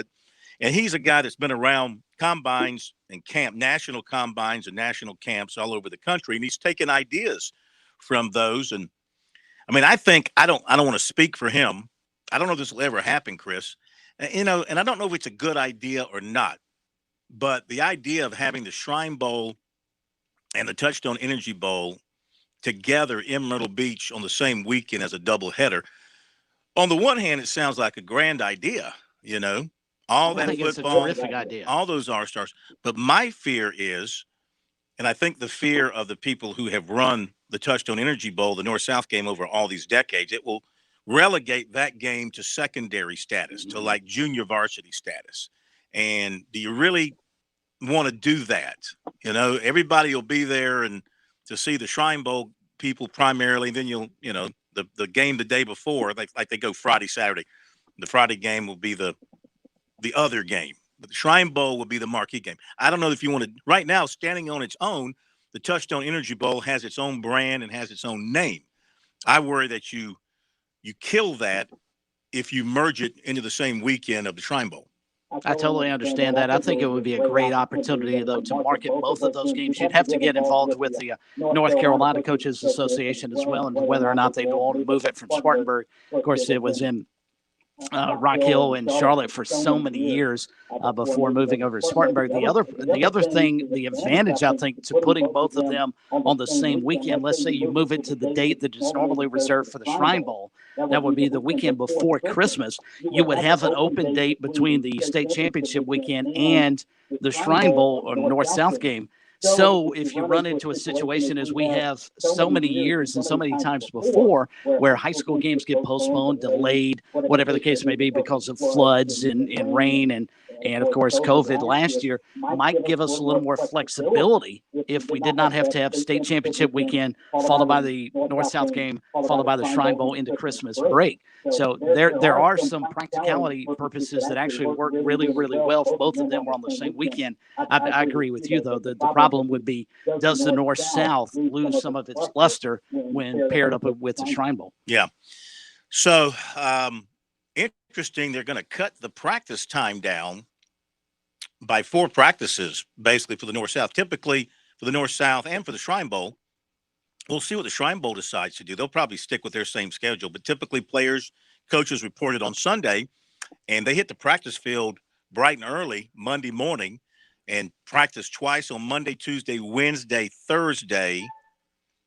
and he's a guy that's been around combines and national combines and national camps all over the country. And he's taken ideas from those. And I mean, I don't want to speak for him. I don't know if this will ever happen, Chris. And I don't know if it's a good idea or not, but the idea of having the Shrine Bowl and the Touchstone Energy Bowl together in Myrtle Beach on the same weekend as a doubleheader. On the one hand, it sounds like a grand idea, all that think it's a football, terrific idea. all those R-stars. But my fear is, and I think the fear of the people who have run the Touchstone Energy Bowl, the North-South game over all these decades, it will relegate that game to secondary status, to like junior varsity status. And do you really want to do that? Everybody will be there and to see the Shrine Bowl people primarily. Then the game the day before, like they go Friday, Saturday. The Friday game will be the other game, but the Shrine Bowl will be the marquee game. I don't know if you want to. Right now, standing on its own, the Touchstone Energy Bowl has its own brand and has its own name. I worry that you kill that if you merge it into the same weekend of the Shrine Bowl. I totally understand that. I think it would be a great opportunity, though, to market both of those games. You'd have to get involved with the North Carolina Coaches Association as well, and whether or not they'd want to move it from Spartanburg. Of course, it was in Rock Hill and Charlotte for so many years before moving over to Spartanburg. The other thing, the advantage, I think, to putting both of them on the same weekend, let's say you move it to the date that is normally reserved for the Shrine Bowl, that would be the weekend before Christmas. You would have an open date between the state championship weekend and the Shrine Bowl or North-South game. So if you run into a situation as we have so many years and so many times before where high school games get postponed, delayed, whatever the case may be because of floods and rain and of course COVID last year, might give us a little more flexibility if we did not have to have state championship weekend followed by the North-South game, followed by the Shrine Bowl into Christmas break. So there are some practicality purposes that actually work really, really well if both of them were on the same weekend. I agree with you, though. The problem would be, does the North-South lose some of its luster when paired up with the Shrine Bowl? Yeah. So interesting, they're going to cut the practice time down by 4 practices, basically, for the North-South. Typically, for the North-South and for the Shrine Bowl, we'll see what the Shrine Bowl decides to do. They'll probably stick with their same schedule, but typically players, coaches reported on Sunday, and they hit the practice field bright and early Monday morning and practice twice on Monday, Tuesday, Wednesday, Thursday,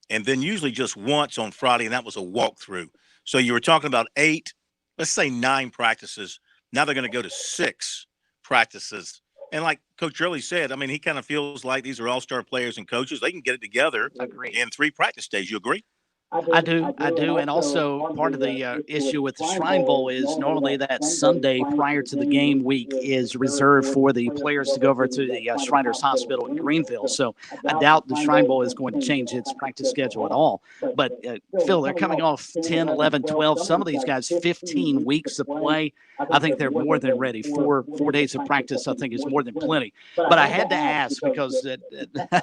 and then usually just once on Friday, and that was a walkthrough. So you were talking about 8, let's say 9 practices. Now they're going to go to 6 practices. And like Coach Early said, I mean, he kind of feels like these are all-star players and coaches. They can get it together in 3 practice days. You agree? I do. And also part of the issue with the Shrine Bowl is normally that Sunday prior to the game week is reserved for the players to go over to the Shriners Hospital in Greenville. So I doubt the Shrine Bowl is going to change its practice schedule at all. But Phil, they're coming off 10, 11, 12, some of these guys 15 weeks of play. I think they're more than ready. 4 days of practice, I think, is more than plenty. But I had to ask because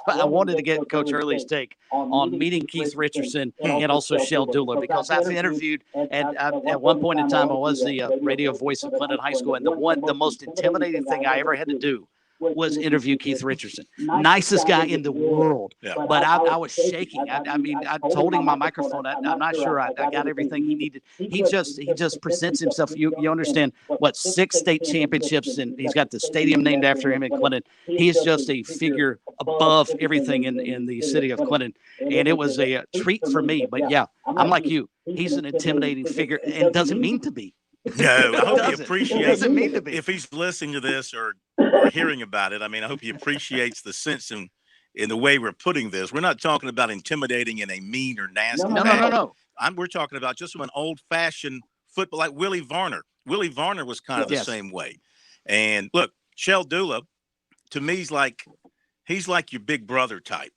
I wanted to get Coach Early's take on meeting Keith Richardson and also Shell Dula, because I've interviewed at one point in time, I was the radio voice at Clinton High School, and the most intimidating thing I ever had to do was interview Keith Richardson. Nicest guy in the world. Yeah. But I was shaking. I mean, I told him my microphone. I'm not sure I got everything he needed. He just presents himself. You understand what, 6 state championships, and he's got the stadium named after him in Clinton. He's just a figure above everything in the city of Clinton. And it was a treat for me. But yeah, I'm like you. He's an intimidating figure and doesn't mean to be. No, I hope he appreciates it. If he's listening to this or hearing about it, I mean, I hope he appreciates the sense in the way we're putting this. We're not talking about intimidating in a mean or nasty way. No. We're talking about just an old-fashioned football, like Willie Varner. Willie Varner was kind of the same way. And look, Shell Dula, to me, he's like your big brother type,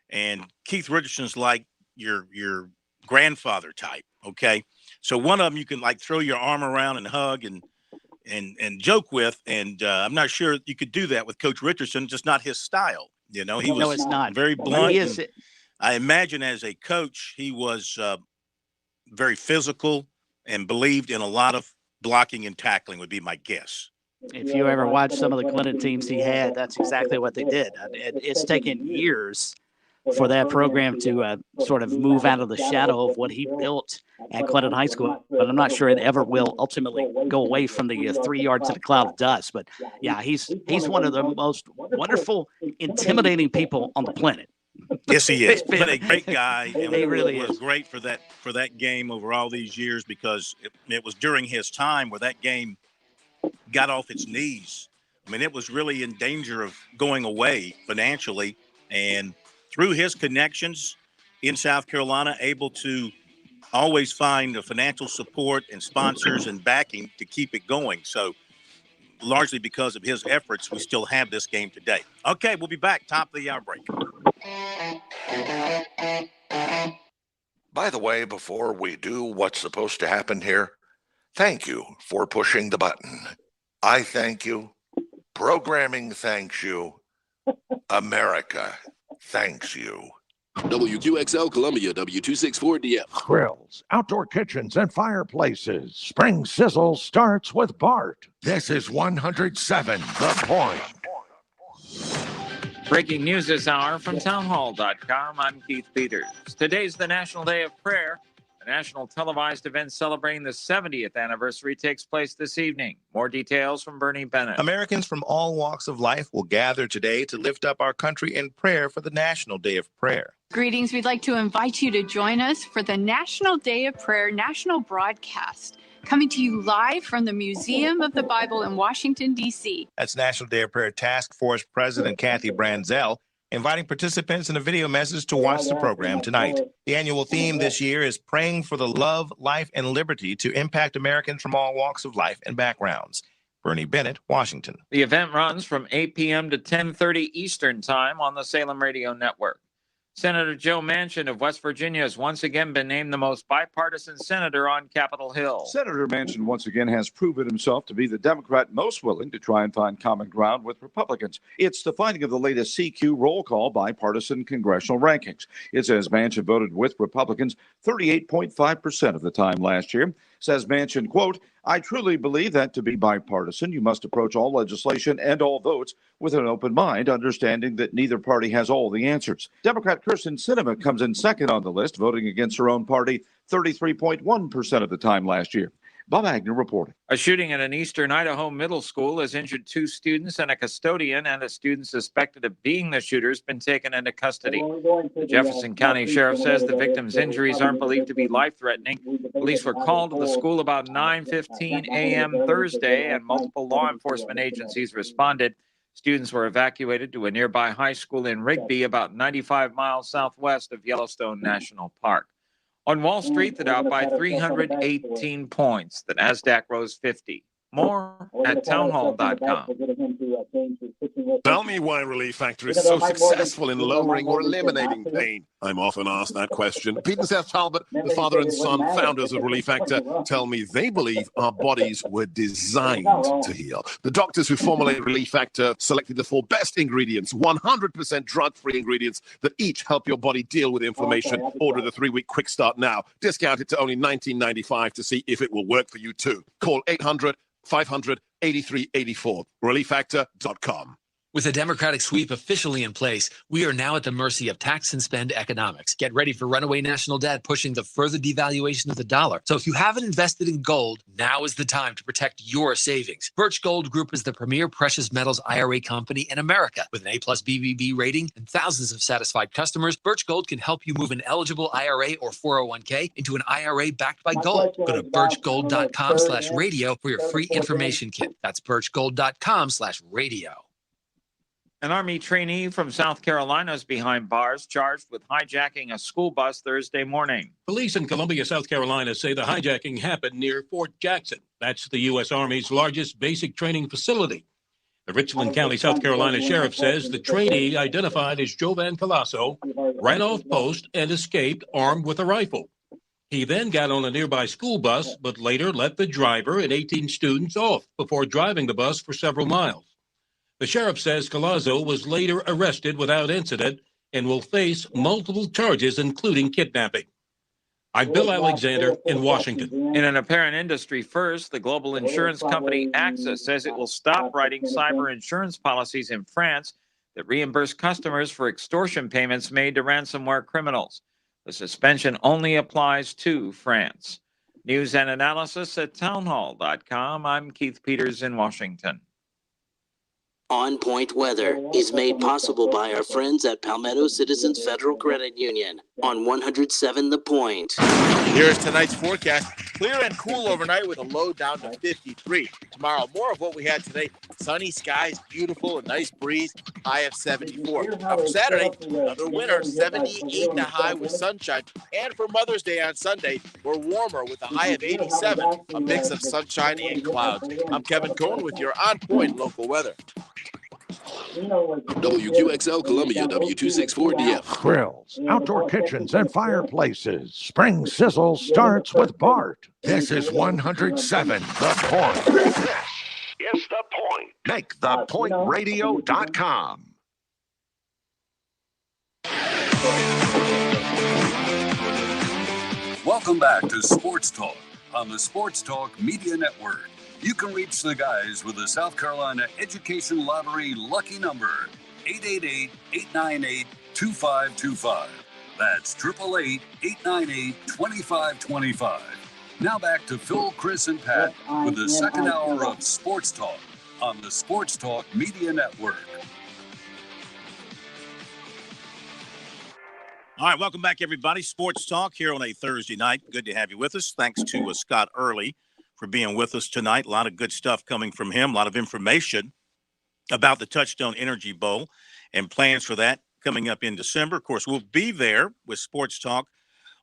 and Keith Richardson's like your grandfather type. Okay. So one of them you can like throw your arm around and hug and joke with. And I'm not sure you could do that with Coach Richardson, just not his style. He was it's not. Very blunt. I imagine as a coach, he was very physical and believed in a lot of blocking and tackling would be my guess. If you ever watch some of the Clinton teams he had, that's exactly what they did. It's taken years for that program to sort of move out of the shadow of what he built at Clinton High School. But I'm not sure it ever will ultimately go away from the 3 yards in a cloud of dust. But yeah, he's one of the most wonderful, intimidating people on the planet. Yes, he is. But a great guy. And He really was is. great for that game over all these years, because it was during his time where that game got off its knees. I mean, it was really in danger of going away financially. And through his connections in South Carolina, able to always find the financial support and sponsors and backing to keep it going. So largely because of his efforts, we still have this game today. Okay, we'll be back. Top of the hour break. By the way, before we do what's supposed to happen here, thank you for pushing the button. I thank you. Programming thanks you. America thanks you. WQXL Columbia, W264DF. Grills, outdoor kitchens, and fireplaces. Spring Sizzle starts with Bart. This is 107 The Point. Breaking news this hour from townhall.com. I'm Keith Peters. Today's the National Day of Prayer. The national televised event celebrating the 70th anniversary takes place this evening. More details from Bernie Bennett. Americans from all walks of life will gather today to lift up our country in prayer for the National Day of Prayer. Greetings. We'd like to invite you to join us for the National Day of Prayer national broadcast, coming to you live from the Museum of the Bible in Washington, D.C. That's National Day of Prayer Task Force President Kathy Branzell inviting participants in a video message to watch the program tonight. The annual theme this year is praying for the love, life, and liberty to impact Americans from all walks of life and backgrounds. Bernie Bennett, Washington. The event runs from 8 p.m. to 10:30 Eastern Time on the Salem Radio Network. Senator Joe Manchin of West Virginia has once again been named the most bipartisan senator on Capitol Hill. Senator Manchin once again has proven himself to be the Democrat most willing to try and find common ground with Republicans. It's the finding of the latest CQ roll call bipartisan congressional rankings. It says Manchin voted with Republicans 38.5% of the time last year. Says Manchin, quote, I truly believe that to be bipartisan, you must approach all legislation and all votes with an open mind, understanding that neither party has all the answers. Democrat Kirsten Sinema comes in second on the list, voting against her own party 33.1% of the time last year. Bob Agnew reporting. A shooting at an eastern Idaho middle school has injured 2 students and a custodian, and a student suspected of being the shooter has been taken into custody. The Jefferson County Sheriff says the victim's injuries aren't believed to be life-threatening. Police were called to the school about 9:15 a.m. Thursday, and multiple law enforcement agencies responded. Students were evacuated to a nearby high school in Rigby, about 95 miles southwest of Yellowstone National Park. On Wall Street, the Dow by 318 points. The Nasdaq rose 50. More at townhall.com. Tell me why Relief Factor is so successful in lowering or eliminating pain. I'm often asked that question. Pete and Seth Talbot, the father and son founders of Relief Factor, tell me they believe our bodies were designed to heal. The doctors who formulated Relief Factor selected the 4 best ingredients, 100% drug-free ingredients that each help your body deal with inflammation. Order the 3-week quick start now. Discount it to only $19.95 to see if it will work for you too. Call 800-500-8384. ReliefFactor.com. With a Democratic sweep officially in place, we are now at the mercy of tax and spend economics. Get ready for runaway national debt pushing the further devaluation of the dollar. So if you haven't invested in gold, now is the time to protect your savings. Birch Gold Group is the premier precious metals IRA company in America. With an A+ BBB rating and thousands of satisfied customers, Birch Gold can help you move an eligible IRA or 401k into an IRA backed by gold. Go to birchgold.com/radio for your free information kit. That's birchgold.com/radio. An Army trainee from South Carolina is behind bars, charged with hijacking a school bus Thursday morning. Police in Columbia, South Carolina say the hijacking happened near Fort Jackson. That's the U.S. Army's largest basic training facility. The Richland County, South Carolina sheriff says the trainee, identified as Jovan Colasso, ran off post and escaped armed with a rifle. He then got on a nearby school bus, but later let the driver and 18 students off before driving the bus for several miles. The sheriff says Colasso was later arrested without incident and will face multiple charges, including kidnapping. I'm Bill Alexander in Washington. In an apparent industry first, the global insurance company AXA says it will stop writing cyber insurance policies in France that reimburse customers for extortion payments made to ransomware criminals. The suspension only applies to France. News and analysis at townhall.com. I'm Keith Peters in Washington. On Point Weather is made possible by our friends at Palmetto Citizens Federal Credit Union on 107 The Point. Here's tonight's forecast. Clear and cool overnight with a low down to 53. Tomorrow, more of what we had today. Sunny skies, beautiful, a nice breeze, high of 74. Now for Saturday, another winter, 78 the high with sunshine. And for Mother's Day on Sunday, we're warmer with a high of 87, a mix of sunshine and clouds. I'm Kevin Cohen with your On Point local weather. WQXL Columbia, W264DF. Grills, outdoor kitchens, and fireplaces. Spring sizzle starts with Bart. This is 107 The Point. This is The Point. Make thepointradio.com. Welcome back to Sports Talk on the Sports Talk Media Network. You can reach the guys with the South Carolina Education Lottery lucky number, 888-898-2525. That's 888-898-2525. Now back to Phil, Chris, and Pat with the second hour of Sports Talk on the Sports Talk Media Network. All right, welcome back, everybody. Sports Talk here on a Thursday night. Good to have you with us. Thanks to Scott Early for being with us tonight. A lot of good stuff coming from him, a lot of information about the Touchstone Energy Bowl and plans for that coming up in December. Of course, we'll be there with Sports Talk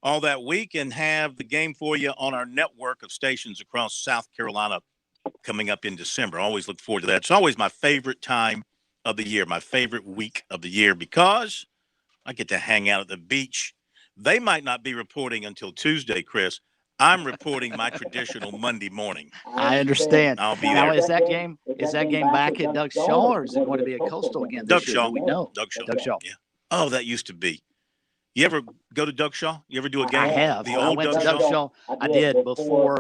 all that week and have the game for you on our network of stations across South Carolina coming up in December. I always look forward to that. It's always my favorite time of the year, my favorite week of the year, because I get to hang out at the beach. They might not be reporting until Tuesday, Chris. I'm reporting my traditional Monday morning. I understand. I'll be now, there. Is that game back at Doug Shaw, or is it going to be at Coastal again this year? Shaw. We know. Doug Shaw. Doug Shaw. Yeah. Oh, that used to be. You ever go to Doug Shaw? You ever do a game? I have. The I old went Doug to Doug Shaw? Shaw. I did before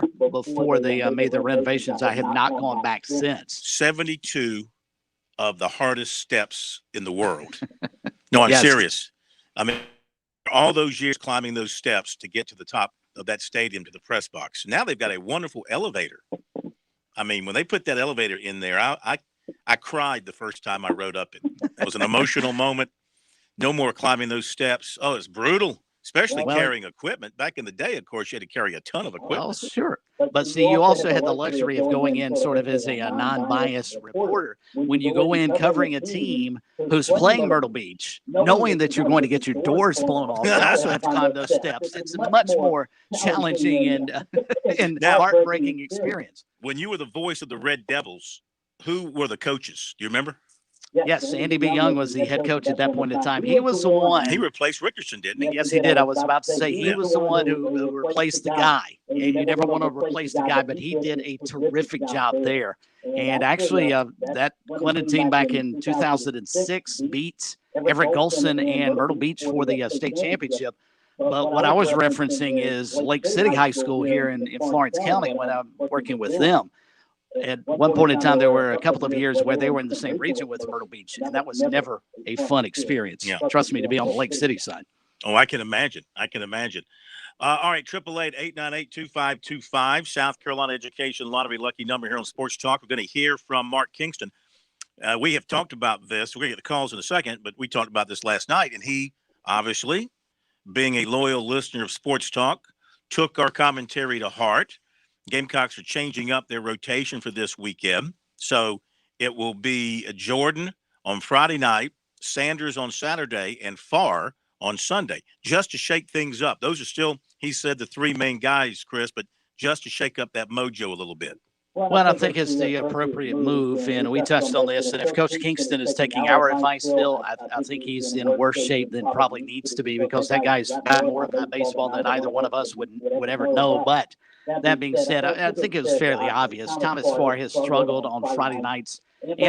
they made the renovations. I have not gone back since. 72 of the hardest steps in the world. No, I'm Yes. serious. I mean, all those years climbing those steps to get to the top of that stadium to the press box. Now they've got a wonderful elevator. I mean, when they put that elevator in there, I cried the first time I rode up it. It was an emotional moment. No more climbing those steps. Oh, it's brutal, especially carrying equipment. Back in the day, of course, you had to carry a ton of equipment. Well, sure. But see, you also had the luxury of going in sort of as a non-biased reporter. When you go in covering a team who's playing Myrtle Beach, knowing that you're going to get your doors blown off, you also have to climb those steps. It's a much more challenging and heartbreaking experience. When you were the voice of the Red Devils, who were the coaches? Do you remember? Yes, Andy B. Young was the head coach at that point in time. He was the one. He replaced Richardson, didn't he? Yes, he did. I was about to say he was the one who replaced the guy. And you never want to replace the guy, but he did a terrific job there. And actually, that Clinton team back in 2006 beat Everett Golson and Myrtle Beach for the state championship. But what I was referencing is Lake City High School here in Florence County when I'm working with them. At one point in time, there were a couple of years where they were in the same region with Myrtle Beach, and that was never a fun experience. Yeah. Trust me, to be on the Lake City side. Oh, I can imagine. All right, 888-898-2525, South Carolina Education Lottery lucky number here on Sports Talk. We're going to hear from Mark Kingston. We have talked about this. We're going to get the calls in a second, but we talked about this last night, and he, obviously, being a loyal listener of Sports Talk, took our commentary to heart. Gamecocks are changing up their rotation for this weekend. So it will be Jordan on Friday night, Sanders on Saturday, and Farr on Sunday, just to shake things up. Those are still, he said, the three main guys, Chris, but just to shake up that mojo a little bit. Well, I think it's the appropriate move, and we touched on this. And if Coach Kingston is taking our advice, Phil, I think he's in worse shape than probably needs to be, because that guy's got more about baseball than either one of us would ever know. But that being said, I think it was fairly obvious. Thomas Farr has struggled on Friday nights.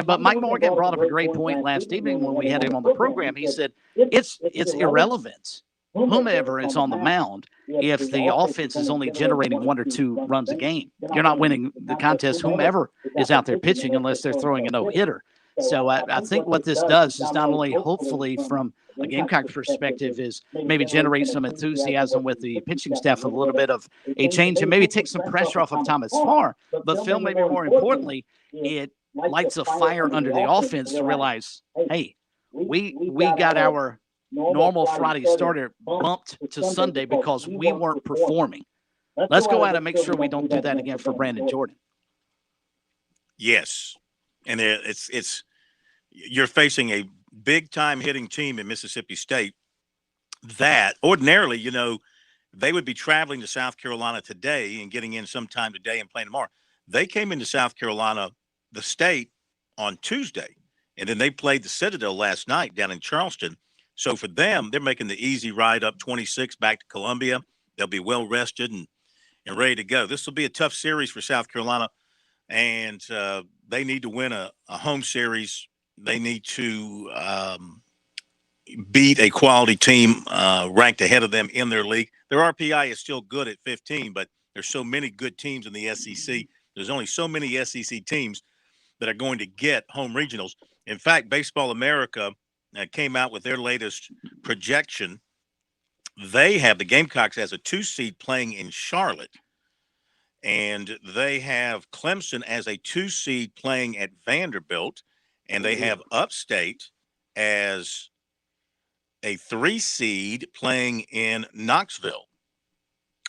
But Mike Morgan brought up a great point last evening when we had him on the program. He said it's irrelevant, whomever is on the mound, if the offense is only generating 1 or 2 runs a game. You're not winning the contest, whomever is out there pitching, unless they're throwing a no-hitter. So I think what this does is not only hopefully from a Gamecock perspective is maybe generate some enthusiasm with the pitching staff, a little bit of a change, and maybe take some pressure off of Thomas Farr. But Phil, maybe more importantly, it lights a fire under the offense to realize, hey, we got our normal Friday starter bumped to Sunday because we weren't performing. Let's go out and make sure we don't do that again for Brandon Jordan. Yes, and you're facing a big-time hitting team in Mississippi State that ordinarily, they would be traveling to South Carolina today and getting in sometime today and playing tomorrow. They came into South Carolina, the state, on Tuesday, and then they played the Citadel last night down in Charleston. So for them, they're making the easy ride up 26 back to Columbia. They'll be well rested and ready to go. This will be a tough series for South Carolina, and they need to win a home series. They need to beat a quality team ranked ahead of them in their league. Their RPI is still good at 15, but there's so many good teams in the SEC. There's only so many SEC teams that are going to get home regionals. In fact, Baseball America came out with their latest projection. They have the Gamecocks as a 2 seed playing in Charlotte, and they have Clemson as a 2 seed playing at Vanderbilt, and they have Upstate as a 3 seed playing in Knoxville.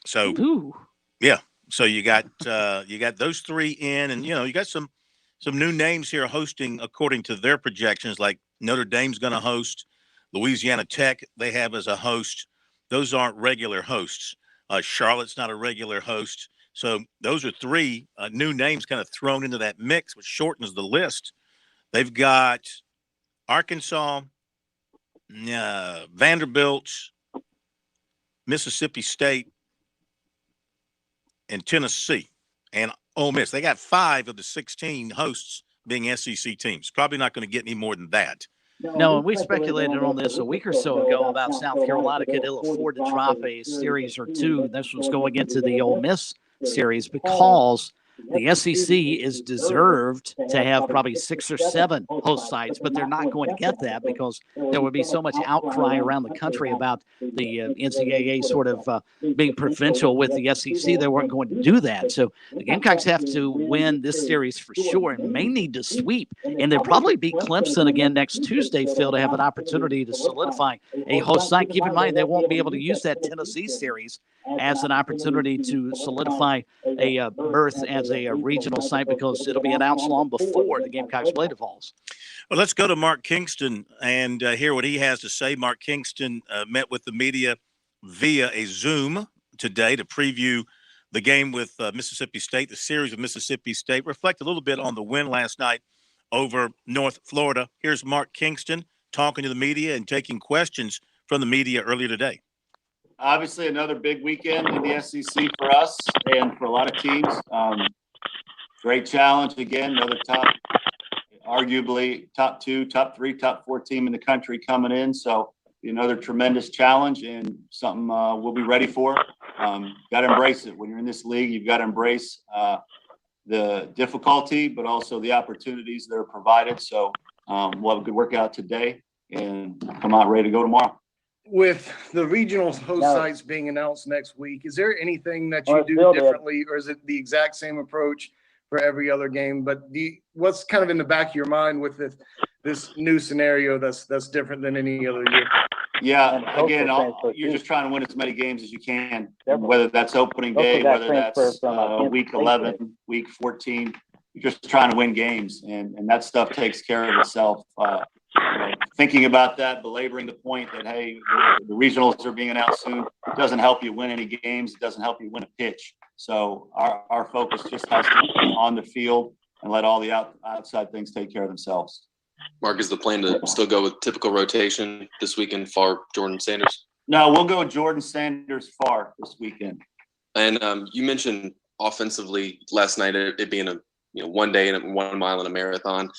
So, yeah. So you got those 3 in, and you got some new names here hosting according to their projections. Like Notre Dame's going to host, Louisiana Tech they have as a host. Those aren't regular hosts. Charlotte's not a regular host. So those are 3 new names kind of thrown into that mix, which shortens the list. They've got Arkansas, Vanderbilt, Mississippi State, and Tennessee, and Ole Miss. They got 5 of the 16 hosts being SEC teams. Probably not going to get any more than that. No, and we speculated on this a week or so ago about South Carolina could ill afford to drop a series or 2. This was going into the Ole Miss series because the SEC is deserved to have probably 6 or 7 host sites, but they're not going to get that because there would be so much outcry around the country about the NCAA sort of being provincial with the SEC. They weren't going to do that. So the Gamecocks have to win this series for sure and may need to sweep. And they'll probably beat Clemson again next Tuesday, Phil, to have an opportunity to solidify a host site. Keep in mind, they won't be able to use that Tennessee series as an opportunity to solidify a berth as a regional site because it'll be announced long before the Gamecocks play the Vols. Well, let's go to Mark Kingston and hear what he has to say. Mark Kingston met with the media via a Zoom today to preview the game with Mississippi State, the series with Mississippi State, reflect a little bit on the win last night over North Florida. Here's Mark Kingston talking to the media and taking questions from the media earlier today. Obviously, another big weekend in the SEC for us and for a lot of teams. Great challenge again. Another arguably top 2, top 3, top 4 team in the country coming in. So another tremendous challenge and something we'll be ready for. Got to embrace it. When you're in this league, you've got to embrace the difficulty, but also the opportunities that are provided. So we'll have a good workout today and come out ready to go tomorrow. With the regional host sites being announced next week, is there anything that you do differently, or is it the exact same approach for every other game? But what's kind of in the back of your mind with this new scenario that's different than any other year? Yeah, again, you're just trying to win as many games as you can, whether that's opening day, whether that's week 11, week 14. You're just trying to win games, and that stuff takes care of itself. Thinking about that, belaboring the point that, hey, the regionals are being announced soon, it doesn't help you win any games. It doesn't help you win a pitch. So our focus just has to be on the field and let all the outside things take care of themselves. Mark, is the plan to still go with typical rotation this weekend, Farr, Jordan, Sanders? No, we'll go Jordan, Sanders, Farr this weekend. And you mentioned offensively last night, it being a 1 day and 1 mile in a marathon.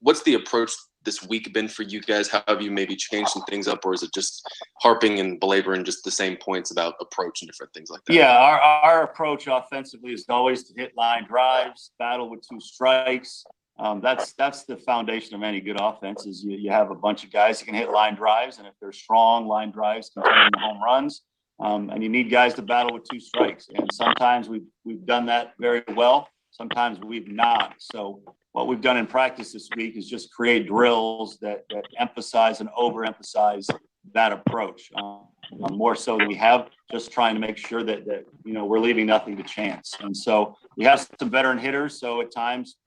What's the approach this week been for you guys? How have you maybe changed some things up, or is it just harping and belaboring just the same points about approach and different things like that? Yeah, our approach offensively is always to hit line drives, battle with 2 strikes, That's the foundation of any good offense is you have a bunch of guys that can hit line drives, and if they're strong, line drives can turn into home runs. And you need guys to battle with two strikes. And sometimes we've done that very well. Sometimes we've not. So what we've done in practice this week is just create drills that emphasize and overemphasize that approach. More so than we have, just trying to make sure that we're leaving nothing to chance. And so we have some veteran hitters. So at times,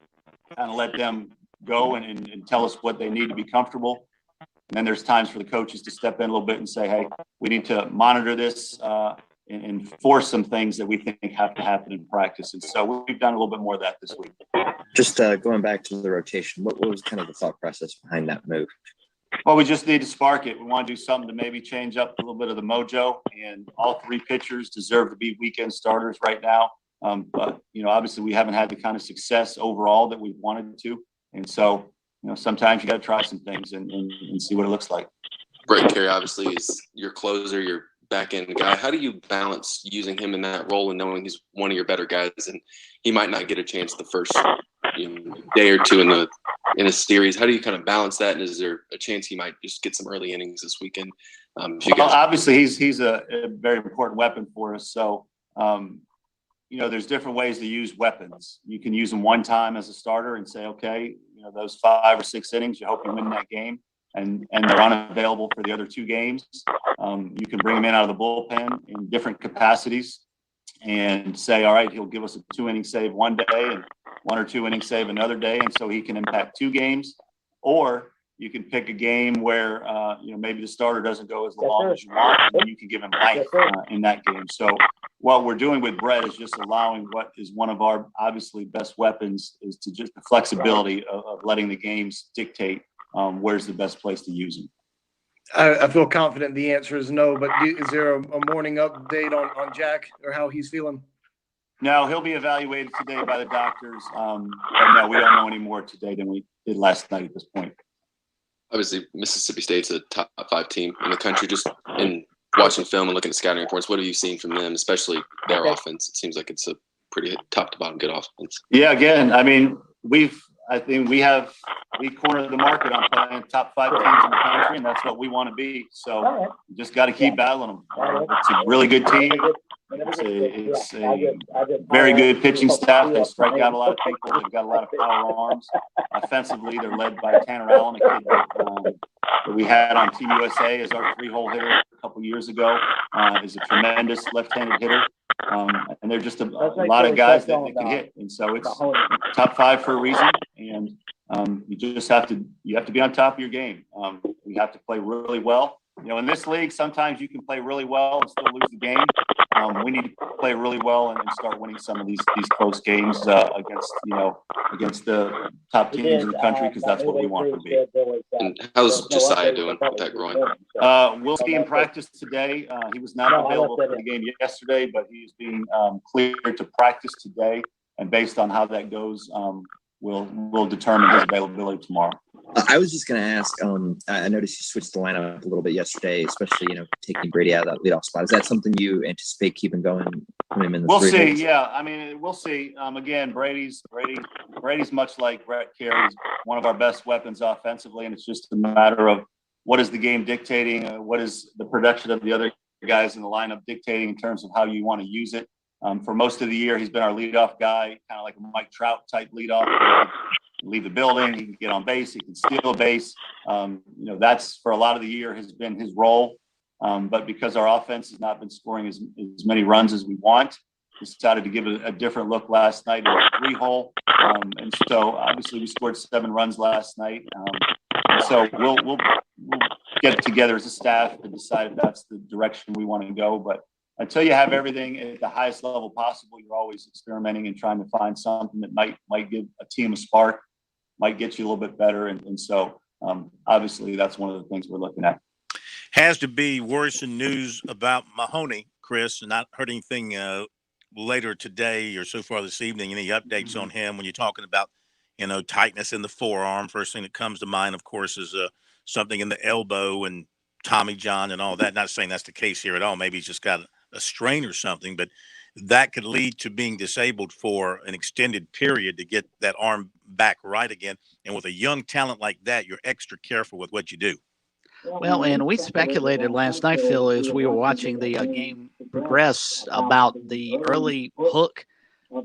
kind of let them go and tell us what they need to be comfortable. And then there's times for the coaches to step in a little bit and say, hey, we need to monitor this and force some things that we think have to happen in practice. And so we've done a little bit more of that this week. Just going back to the rotation, what was kind of the thought process behind that move? Well, we just need to spark it. We want to do something to maybe change up a little bit of the mojo. And all three pitchers deserve to be weekend starters right now. But, obviously we haven't had the kind of success overall that we wanted to. And so, sometimes you got to try some things and see what it looks like. Brett Carey obviously is your closer, your back end guy. How do you balance using him in that role and knowing he's one of your better guys and he might not get a chance the first day or two in a series? How do you kind of balance that? And is there a chance he might just get some early innings this weekend? Obviously he's a very important weapon for us. So, there's different ways to use weapons. You can use them one time as a starter and say, okay, those 5 or 6 innings, you hope you win that game, and they're unavailable for the other 2 games. You can bring them in out of the bullpen in different capacities and say, all right, he'll give us a 2-inning save one day and 1 or 2 inning save another day, and so he can impact 2 games. Or you can pick a game where maybe the starter doesn't go as long as you want, and then you can give him length in that game. So what we're doing with Brett is just allowing what is one of our obviously best weapons is to just the flexibility of letting the games dictate where's the best place to use him. I feel confident the answer is no, but is there a morning update on Jack or how he's feeling? No, he'll be evaluated today by the doctors. But no, we don't know any more today than we did last night at this point. Obviously, Mississippi State's a top 5 team in the country. Just in watching film and looking at scouting reports, what have you seen from them, especially their offense? It seems like it's a pretty top to bottom good offense. Yeah, again, I mean, I think we cornered the market on playing top 5 teams in the country, and that's what we want to be. So you just got to keep battling them. It's a really good team. It's a very good pitching staff. They strike out a lot of people. They've got a lot of power arms. Offensively, they're led by Tanner Allen, a kid that we had on Team USA as our 3-hole hitter a couple years ago. Is a tremendous left-handed hitter. And they're just a lot of guys that can hit. And so it's top 5 for a reason. And you just have to be on top of your game. We have to play really well. In this league, sometimes you can play really well and still lose the game. We need to play really well and start winning some of these close games against the top teams in the country, because that's what we want to be. And how's Josiah doing with that groin? We'll see in practice today. He was not available for the game yesterday, but he's being cleared to practice today. And based on how that goes, we'll determine his availability tomorrow. I was just going to ask, I noticed you switched the lineup a little bit yesterday, especially, taking Brady out of that leadoff spot. Is that something you anticipate keeping going? We'll see. Yeah. I mean, we'll see. Again, Brady's much like Brett Carey. He's one of our best weapons offensively. And it's just a matter of what is the game dictating? What is the production of the other guys in the lineup dictating in terms of how you want to use it? For most of the year, he's been our leadoff guy, kind of like a Mike Trout type leadoff. Leave the building, he can get on base, he can steal a base. That's for a lot of the year has been his role. But because our offense has not been scoring as many runs as we want, we decided to give it a different look last night in a 3-hole. And so obviously we scored 7 runs last night. And so we'll get together as a staff to decide if that's the direction we want to go. But until you have everything at the highest level possible, you're always experimenting and trying to find something that might give a team a spark, might get you a little bit better. And so obviously that's one of the things we're looking at. Has to be worrisome news about Mahoney, Chris, and not heard anything later today or so far this evening. Any updates on him when you're talking about, tightness in the forearm? First thing that comes to mind, of course, is something in the elbow and Tommy John and all that. Not saying that's the case here at all. Maybe he's just got a strain or something, but that could lead to being disabled for an extended period to get that arm back right again. And with a young talent like that, you're extra careful with what you do. Well, and we speculated last night, Phil, as we were watching the game progress about the early hook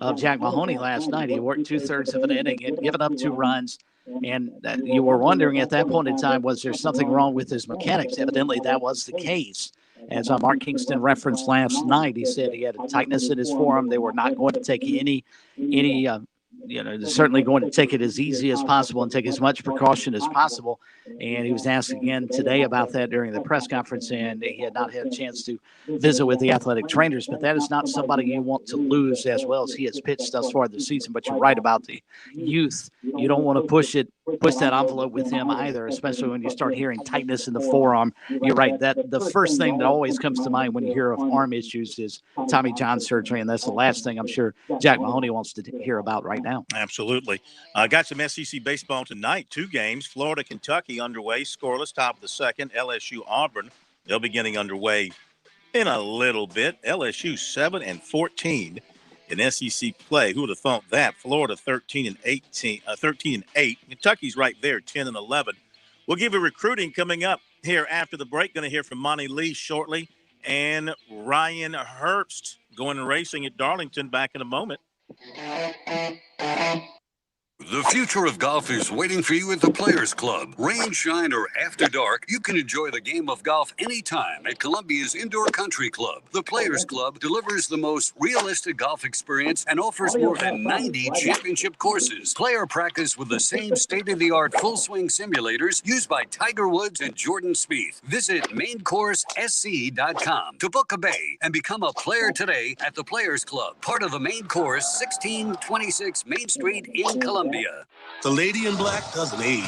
of Jack Mahoney last night. He worked 2/3 of an inning, had given up 2 runs, and you were wondering at that point in time, was there something wrong with his mechanics? Evidently, that was the case. As Mark Kingston referenced last night, he said he had a tightness in his forearm. They were not going to take any certainly going to take it as easy as possible and take as much precaution as possible. And he was asked again today about that during the press conference, and he had not had a chance to visit with the athletic trainers. But that is not somebody you want to lose as well as he has pitched thus far this season. But you're right about the youth. You don't want to push that envelope with him either, especially when you start hearing tightness in the forearm. You're right. That the first thing that always comes to mind when you hear of arm issues is Tommy John surgery, and that's the last thing I'm sure Jack Mahoney wants to hear about right now. Absolutely. Got some SEC baseball tonight. 2 games. Florida, Kentucky underway. Scoreless, top of the second. LSU, Auburn. They'll be getting underway in a little bit. LSU 7-14 in SEC play. Who would have thought that? Florida 13-8. Kentucky's right there, 10-11. We'll give you recruiting coming up here after the break. Going to hear from Monty Lee shortly, and Ryan Herbst going racing at Darlington back in a moment. The future of golf is waiting for you at the Players Club. Rain, shine, or after dark, you can enjoy the game of golf anytime at Columbia's Indoor Country Club. The Players Club delivers the most realistic golf experience and offers more than 90 championship courses. Play or practice with the same state-of-the-art full-swing simulators used by Tiger Woods and Jordan Spieth. Visit MainCourseSC.com to book a bay and become a player today at the Players Club, part of the Main Course, 1626 Main Street in Columbia. The lady in black doesn't age.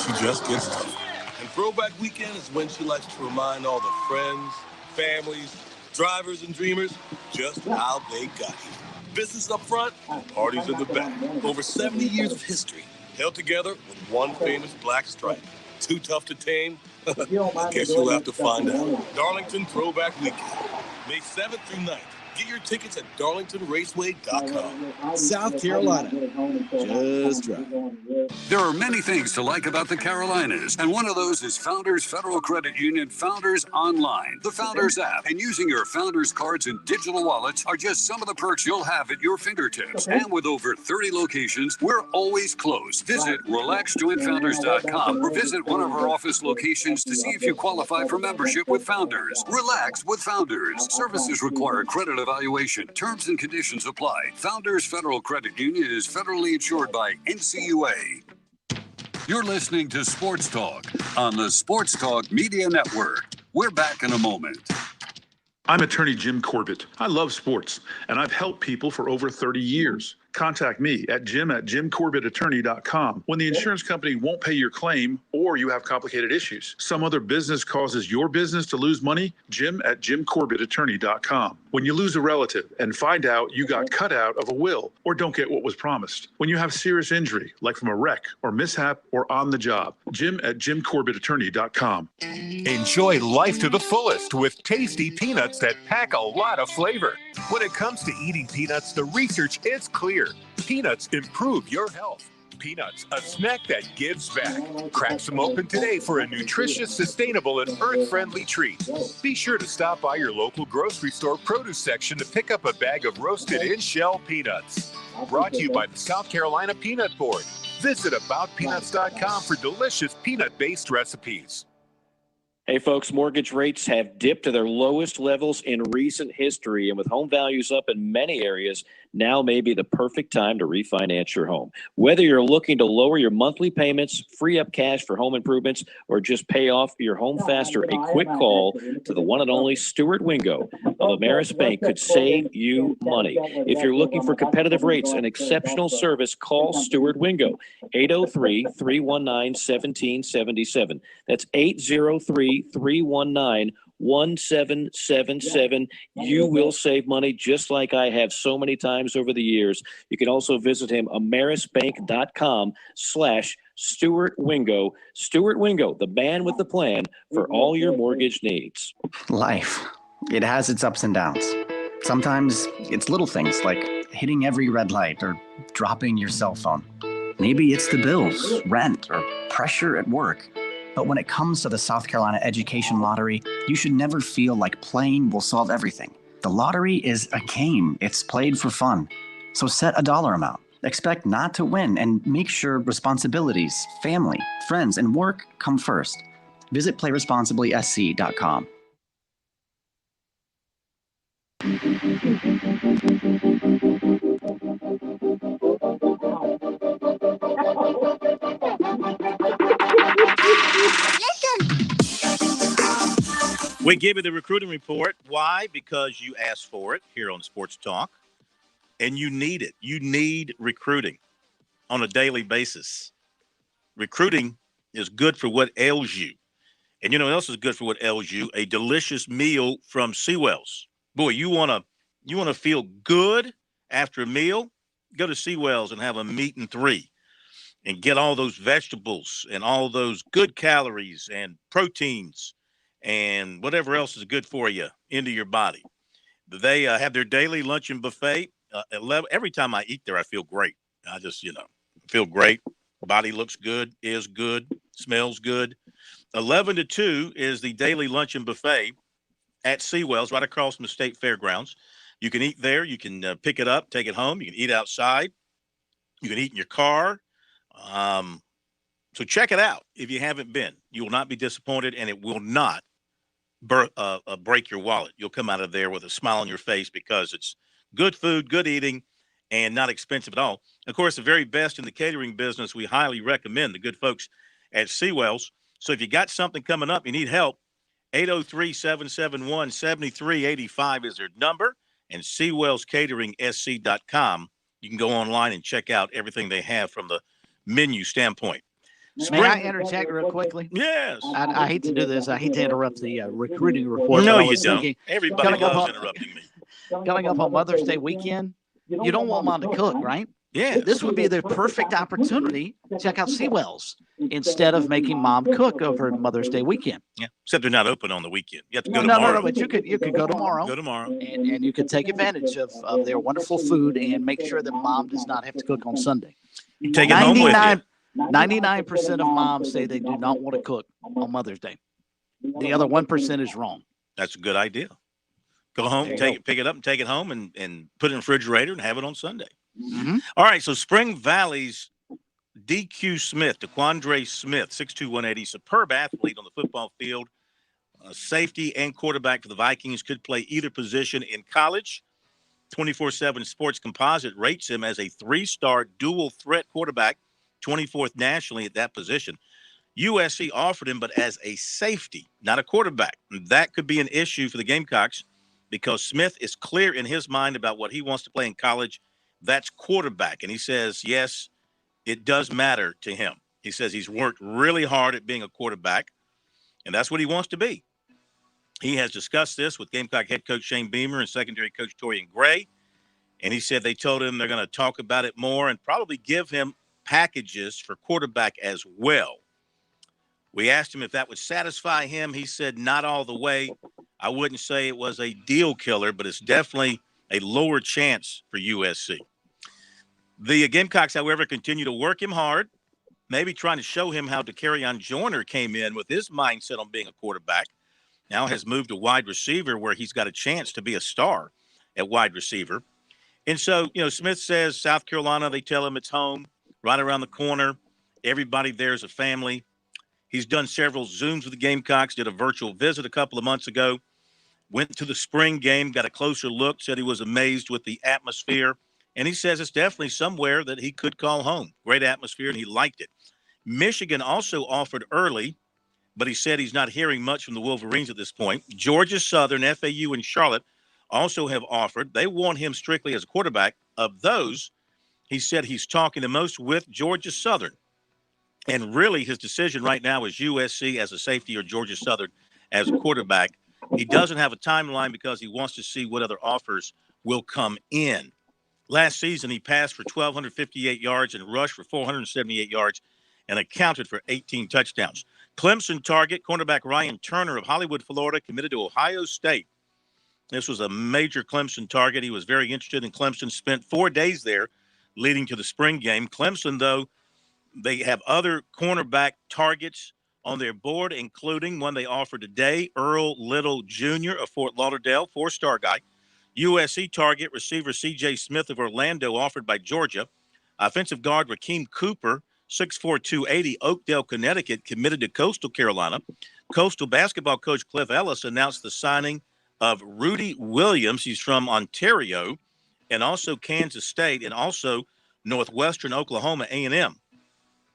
She just gets tougher. And Throwback Weekend is when she likes to remind all the friends, families, drivers, and dreamers just how they got here. Business up front and parties in the back. Over 70 years of history held together with one famous black stripe. Too tough to tame? I guess you'll have to find out. Darlington Throwback Weekend, May 7th through 9th. Get your tickets at darlingtonraceway.com. South Carolina. Just right. There are many things to like about the Carolinas, and one of those is Founders Federal Credit Union Founders Online. The Founders app and using your Founders cards and digital wallets are just some of the perks you'll have at your fingertips. And with over 30 locations, we're always closed. Visit RelaxJoinFounders.com or visit one of our office locations to see if you qualify for membership with Founders. Relax with Founders. Services require credit evaluation. Terms and conditions apply. Founders Federal Credit Union is federally insured by NCUA. You're listening to Sports Talk on the Sports Talk Media Network. We're back in a moment. I'm attorney Jim Corbett. I love sports, and I've helped people for over 30 years. Contact me at jim@jimcorbettattorney.com when the insurance company won't pay your claim or you have complicated issues. Some other business causes your business to lose money, jim@jimcorbettattorney.com. When you lose a relative and find out you got cut out of a will or don't get what was promised. When you have serious injury, like from a wreck or mishap or on the job, jim@jimcorbettattorney.com. Enjoy life to the fullest with tasty peanuts that pack a lot of flavor. When it comes to eating peanuts, the research is clear. Peanuts improve your health. Peanuts, a snack that gives back. Crack some open today for a nutritious, sustainable, and earth-friendly treat. Be sure to stop by your local grocery store produce section to pick up a bag of roasted in-shell peanuts. Brought to you by the South Carolina Peanut Board. Visit aboutpeanuts.com for delicious peanut-based recipes. Hey, folks, mortgage rates have dipped to their lowest levels in recent history. And with home values up in many areas, now may be the perfect time to refinance your home. Whether you're looking to lower your monthly payments, free up cash for home improvements, or just pay off your home faster, a quick call to the one and only Stuart Wingo of Ameris Bank could save you money. If you're looking for competitive rates and exceptional service, call Stuart Wingo, 803-319-1777. That's 803-319-1777. You will save money just like I have so many times over the years. You can also visit him, amerisbank.com/Stuart Wingo. Stuart Wingo, the man with the plan for all your mortgage needs. Life, it has its ups and downs. Sometimes it's little things like hitting every red light or dropping your cell phone. Maybe it's the bills, rent, or pressure at work. But when it comes to the South Carolina Education Lottery, you should never feel like playing will solve everything. The lottery is a game. It's played for fun. So set a dollar amount. Expect not to win and make sure responsibilities, family, friends, and work come first. Visit playresponsiblysc.com. We give you the recruiting report. Why? Because you asked for it here on Sports Talk, and you need it. You need recruiting on a daily basis. Recruiting is good for what ails you. And you know what else is good for what ails you? A delicious meal from Seawells. Boy, you want to feel good after a meal? Go to Seawells and have a meat and three and get all those vegetables and all those good calories and proteins and whatever else is good for you into your body. They have their daily luncheon buffet. Every time I eat there, I feel great. I just, feel great. Body looks good, is good, smells good. 11 to 2 is the daily luncheon buffet at Seawells, right across from the State Fairgrounds. You can eat there. You can pick it up, take it home. You can eat outside. You can eat in your car. So check it out if you haven't been. You will not be disappointed, and it will not break your wallet. You'll come out of there with a smile on your face because it's good food, good eating, and not expensive at all. Of course, the very best in the catering business, we highly recommend the good folks at Seawells. So if you got something coming up, you need help, 803-771-7385 is their number, and SeawellsCateringSC.com. You can go online and check out everything they have from the menu standpoint. May I interject real quickly? Yes. I hate to do this. I hate to interrupt the recruiting report. No, but I you was don't. thinking, Everybody loves interrupting me. Coming up on Mother's Day weekend, you don't want mom to cook, right? Yeah. This would be the perfect opportunity to check out Seawells instead of making mom cook over Mother's Day weekend. Yeah. Except they're not open on the weekend. You have to go tomorrow. No, but you could go tomorrow. Go tomorrow. And you could take advantage of their wonderful food and make sure that mom does not have to cook on Sunday. You take it home with you. 99% of moms say they do not want to cook on Mother's Day. The other 1% is wrong. That's a good idea. Go home, pick it up and take it home and put it in the refrigerator and have it on Sunday. Mm-hmm. All right, so Spring Valley's DQ Smith, DeQuandre Smith, 6'2", 180, superb athlete on the football field, safety and quarterback for the Vikings, could play either position in college. 24/7 Sports Composite rates him as a 3-star dual threat quarterback, 24th nationally at that position. USC offered him, but as a safety, not a quarterback. And that could be an issue for the Gamecocks because Smith is clear in his mind about what he wants to play in college. That's quarterback. And he says, yes, it does matter to him. He says he's worked really hard at being a quarterback, and that's what he wants to be. He has discussed this with Gamecock head coach Shane Beamer and secondary coach Torian Gray. And he said they told him they're going to talk about it more and probably give him packages for quarterback as well. We asked him if that would satisfy him. He said not all the way. I wouldn't say it was a deal killer, but it's definitely a lower chance for USC. The Gamecocks, however, continue to work him hard, maybe trying to show him how DeCarrion Joyner came in with his mindset on being a quarterback. Now has moved to wide receiver where he's got a chance to be a star at wide receiver. And so, Smith says South Carolina, they tell him it's home, right around the corner. Everybody there is a family. He's done several Zooms with the Gamecocks, did a virtual visit a couple of months ago, went to the spring game, got a closer look, said he was amazed with the atmosphere. And he says it's definitely somewhere that he could call home. Great atmosphere, and he liked it. Michigan also offered early, but he said he's not hearing much from the Wolverines at this point. Georgia Southern, FAU, and Charlotte also have offered. They want him strictly as a quarterback. Of those, he said he's talking the most with Georgia Southern. And really his decision right now is USC as a safety or Georgia Southern as a quarterback. He doesn't have a timeline because he wants to see what other offers will come in. Last season, he passed for 1,258 yards and rushed for 478 yards and accounted for 18 touchdowns. Clemson target, cornerback Ryan Turner of Hollywood, Florida, committed to Ohio State. This was a major Clemson target. He was very interested in Clemson, spent 4 days there leading to the spring game. Clemson, though, They have other cornerback targets on their board, including one they offered today, Earl Little Jr. of Fort Lauderdale, 4-star guy. USC target receiver C.J. Smith of Orlando, offered by Georgia. Offensive guard Rakeem Cooper, 6'4", 280, Oakdale, Connecticut, committed to Coastal Carolina. Coastal basketball coach Cliff Ellis announced the signing of Rudy Williams. He's from Ontario, and also Kansas State, and also Northwestern Oklahoma A&M.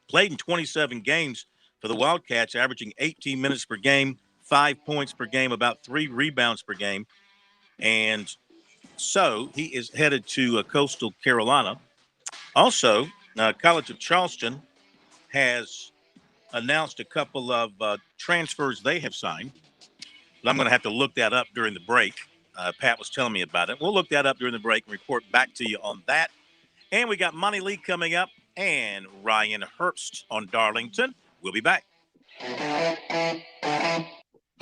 Played in 27 games for the Wildcats, averaging 18 minutes per game, 5 points per game, about 3 rebounds per game. And so he is headed to Coastal Carolina. Also, College of Charleston has announced a couple of transfers they have signed. I'm going to have to look that up during the break. Pat was telling me about it. We'll look that up during the break and report back to you on that. And we got Monty Lee coming up and Ryan Herbst on Darlington. We'll be back.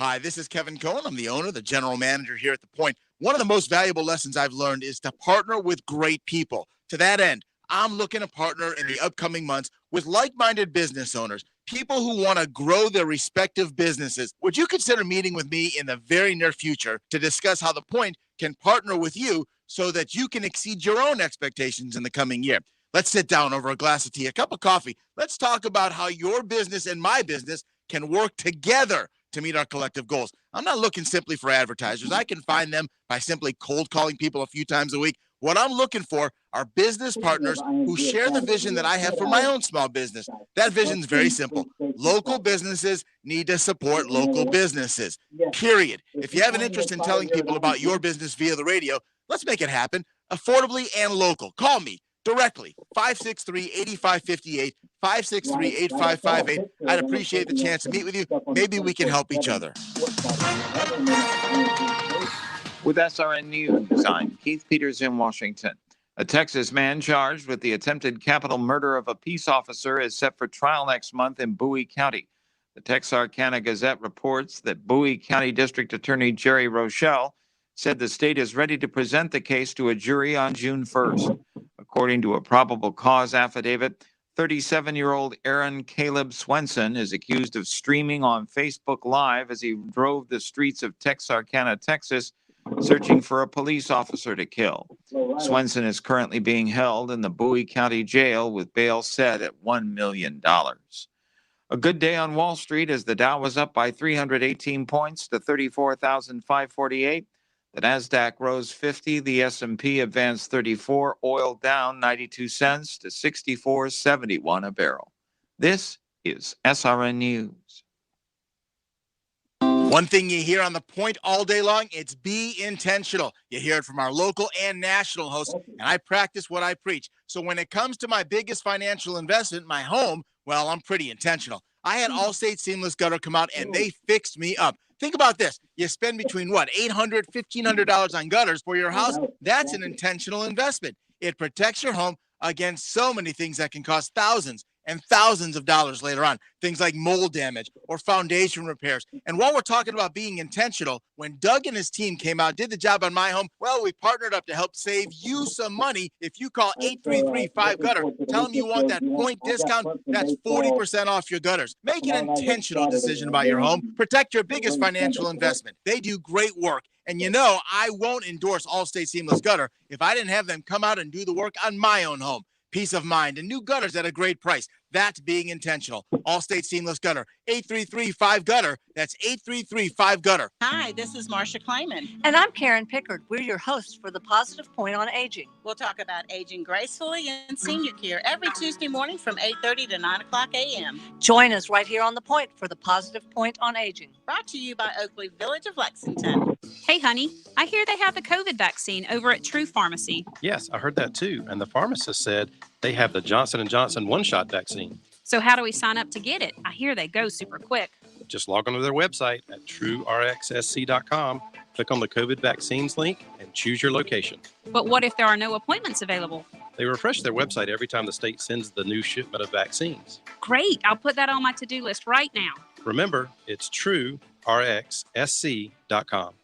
Hi, this is Kevin Cohen. I'm the owner, the general manager here at The Point. One of the most valuable lessons I've learned is to partner with great people. To that end, I'm looking to partner in the upcoming months with like-minded business owners, people who want to grow their respective businesses. Would you consider meeting with me in the very near future to discuss how The Point can partner with you so that you can exceed your own expectations in the coming year? Let's sit down over a glass of tea, a cup of coffee. Let's talk about how your business and my business can work together to meet our collective goals. I'm not looking simply for advertisers. I can find them by simply cold calling people a few times a week. What I'm looking for are business partners who share the vision that I have for my own small business. That vision is very simple. Local businesses need to support local businesses, period. If you have an interest in telling people about your business via the radio, let's make it happen affordably and local. Call me directly, 563-8558, 563-8558. I'd appreciate the chance to meet with you. Maybe we can help each other. With SRN News, I'm Keith Peters in Washington. A Texas man charged with the attempted capital murder of a peace officer is set for trial next month in Bowie County. The Texarkana Gazette reports that Bowie County District Attorney Jerry Rochelle said the state is ready to present the case to a jury on June 1st. According to a probable cause affidavit, 37-year-old Aaron Caleb Swenson is accused of streaming on Facebook Live as he drove the streets of Texarkana, Texas, searching for a police officer to kill. Swenson is currently being held in the Bowie County Jail with bail set at $1 million. A good day on Wall Street as the Dow was up by 318 points to 34,548. The Nasdaq rose 50, the S&P advanced 34, oil down 92 cents to 64.71 a barrel. This is SRN News. One thing you hear on The Point all day long, it's be intentional. You hear it from our local and national hosts, and I practice what I preach. So when it comes to my biggest financial investment, my home, well, I'm pretty intentional. I had Allstate Seamless Gutter come out, and they fixed me up. Think about this. You spend between, $800, $1,500 on gutters for your house. That's an intentional investment. It protects your home against so many things that can cost thousands and thousands of dollars later on, things like mold damage or foundation repairs. And while we're talking about being intentional, when Doug and his team came out, did the job on my home, well, we partnered up to help save you some money. If you call 833-5-GUTTER, tell them you want that point discount, that's 40% off your gutters. Make an intentional decision about your home. Protect your biggest financial investment. They do great work. And I won't endorse Allstate Seamless Gutter if I didn't have them come out and do the work on my own home. Peace of mind and new gutters at a great price. That's being intentional. Allstate Seamless Gutter, 833-5-GUTTER. That's 833-5-GUTTER. Hi, this is Marcia Klayman. And I'm Karen Pickard. We're your hosts for The Positive Point on Aging. We'll talk about aging gracefully and senior care every Tuesday morning from 8:30 to 9 o'clock a.m. Join us right here on The Point for The Positive Point on Aging. Brought to you by Oakley Village of Lexington. Hey, honey, I hear they have the COVID vaccine over at True Pharmacy. Yes, I heard that too. And the pharmacist said they have the Johnson & Johnson one-shot vaccine. So how do we sign up to get it? I hear they go super quick. Just log on to their website at truerxsc.com, click on the COVID vaccines link, and choose your location. But what if there are no appointments available? They refresh their website every time the state sends the new shipment of vaccines. Great. I'll put that on my to-do list right now. Remember, it's truerxsc.com.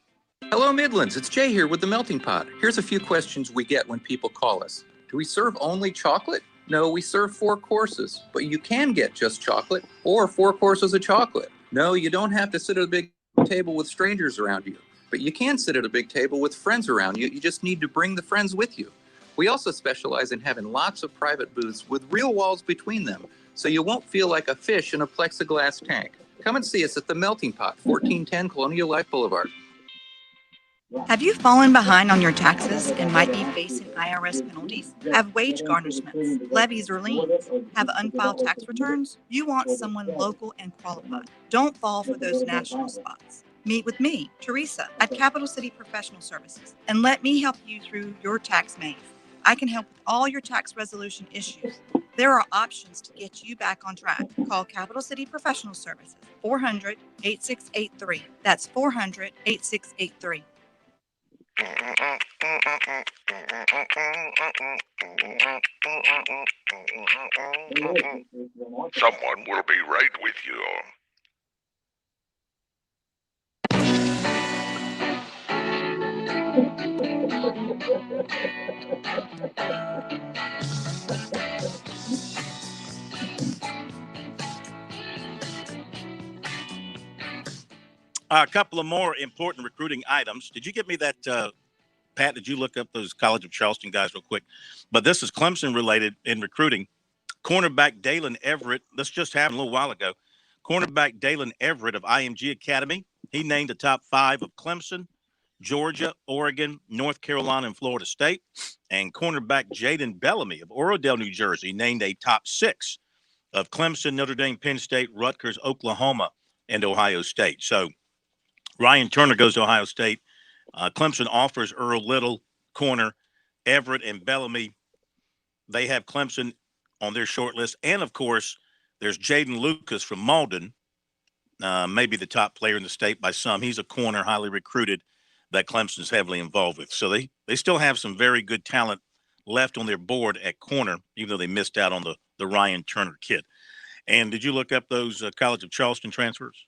Hello, Midlands. It's Jay here with The Melting Pot. Here's a few questions we get when people call us. Do we serve only chocolate? No, we serve 4 courses, but you can get just chocolate or 4 courses of chocolate. No, you don't have to sit at a big table with strangers around you, but you can sit at a big table with friends around you. You just need to bring the friends with you. We also specialize in having lots of private booths with real walls between them, so you won't feel like a fish in a plexiglass tank. Come and see us at the Melting Pot, 1410 Colonial Life Boulevard. Have you fallen behind on your taxes and might be facing IRS penalties? Have wage garnishments, levies, or liens? Have unfiled tax returns? You want someone local and qualified. Don't fall for those national spots. Meet with me, Teresa, at Capital City Professional Services, and let me help you through your tax maze. I can help with all your tax resolution issues. There are options to get you back on track. Call Capital City Professional Services, 400-8683. That's 400-8683. Someone will be right with you. A couple of more important recruiting items. Did you give me that, Pat? Did you look up those College of Charleston guys real quick? But this is Clemson related in recruiting. Cornerback Dalen Everett, this just happened a little while ago. Cornerback Dalen Everett of IMG Academy, he named the top 5 of Clemson, Georgia, Oregon, North Carolina, and Florida State. And cornerback Jaden Bellamy of Orodale, New Jersey, named a top 6 of Clemson, Notre Dame, Penn State, Rutgers, Oklahoma, and Ohio State. So Ryan Turner goes to Ohio State. Clemson offers Earl Little, corner, Everett, and Bellamy. They have Clemson on their short list. And, of course, there's Jaden Lucas from Malden, maybe the top player in the state by some. He's a corner, highly recruited, that Clemson's heavily involved with. So they still have some very good talent left on their board at corner, even though they missed out on the Ryan Turner kid. And did you look up those College of Charleston transfers?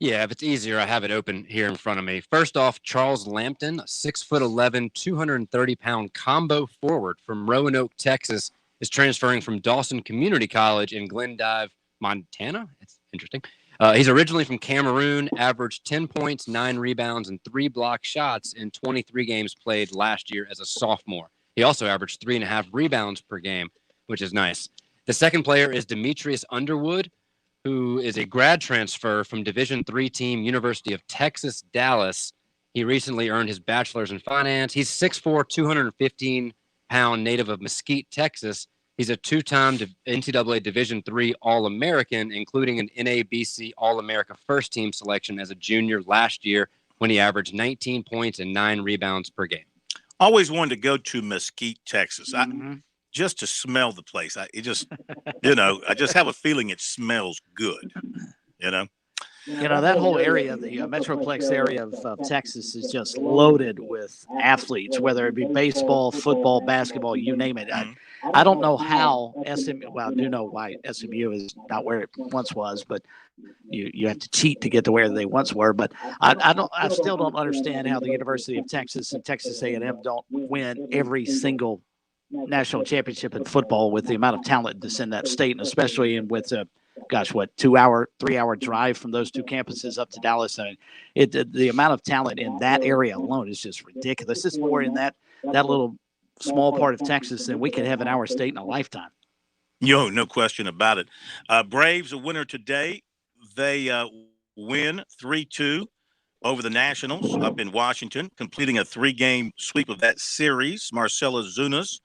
Yeah, if it's easier, I have it open here in front of me. First off, Charles Lampton, a 6'11", 230-pound combo forward from Roanoke, Texas, is transferring from Dawson Community College in Glendive, Montana. That's interesting. He's originally from Cameroon, averaged 10 points, 9 rebounds, and 3 block shots in 23 games played last year as a sophomore. He also averaged 3.5 rebounds per game, which is nice. The second player is Demetrius Underwood, who is a grad transfer from Division III team University of Texas, Dallas. He recently earned his bachelor's in finance. He's 6'4", 215-pound native of Mesquite, Texas. He's a 2-time NCAA Division III All-American, including an NABC All-America first team selection as a junior last year when he averaged 19 points and 9 rebounds per game. Always wanted to go to Mesquite, Texas. Just to smell the place. I just have a feeling it smells good, that whole area, the Metroplex area of Texas is just loaded with athletes, whether it be baseball, football, basketball, you name it. I don't know how SMU, well, I do know why SMU is not where it once was, but you have to cheat to get to where they once were. But I still don't understand how the University of Texas and Texas A&M don't win every single national championship in football with the amount of talent that's in that state, and especially with 3-hour drive from those two campuses up to Dallas. I mean, the amount of talent in that area alone is just ridiculous. It's more in that little small part of Texas than we could have in our state in a lifetime. No question about it. Braves a winner today. They win 3-2 over the Nationals up in Washington, completing a 3-game sweep of that series. Marcelo Zunas,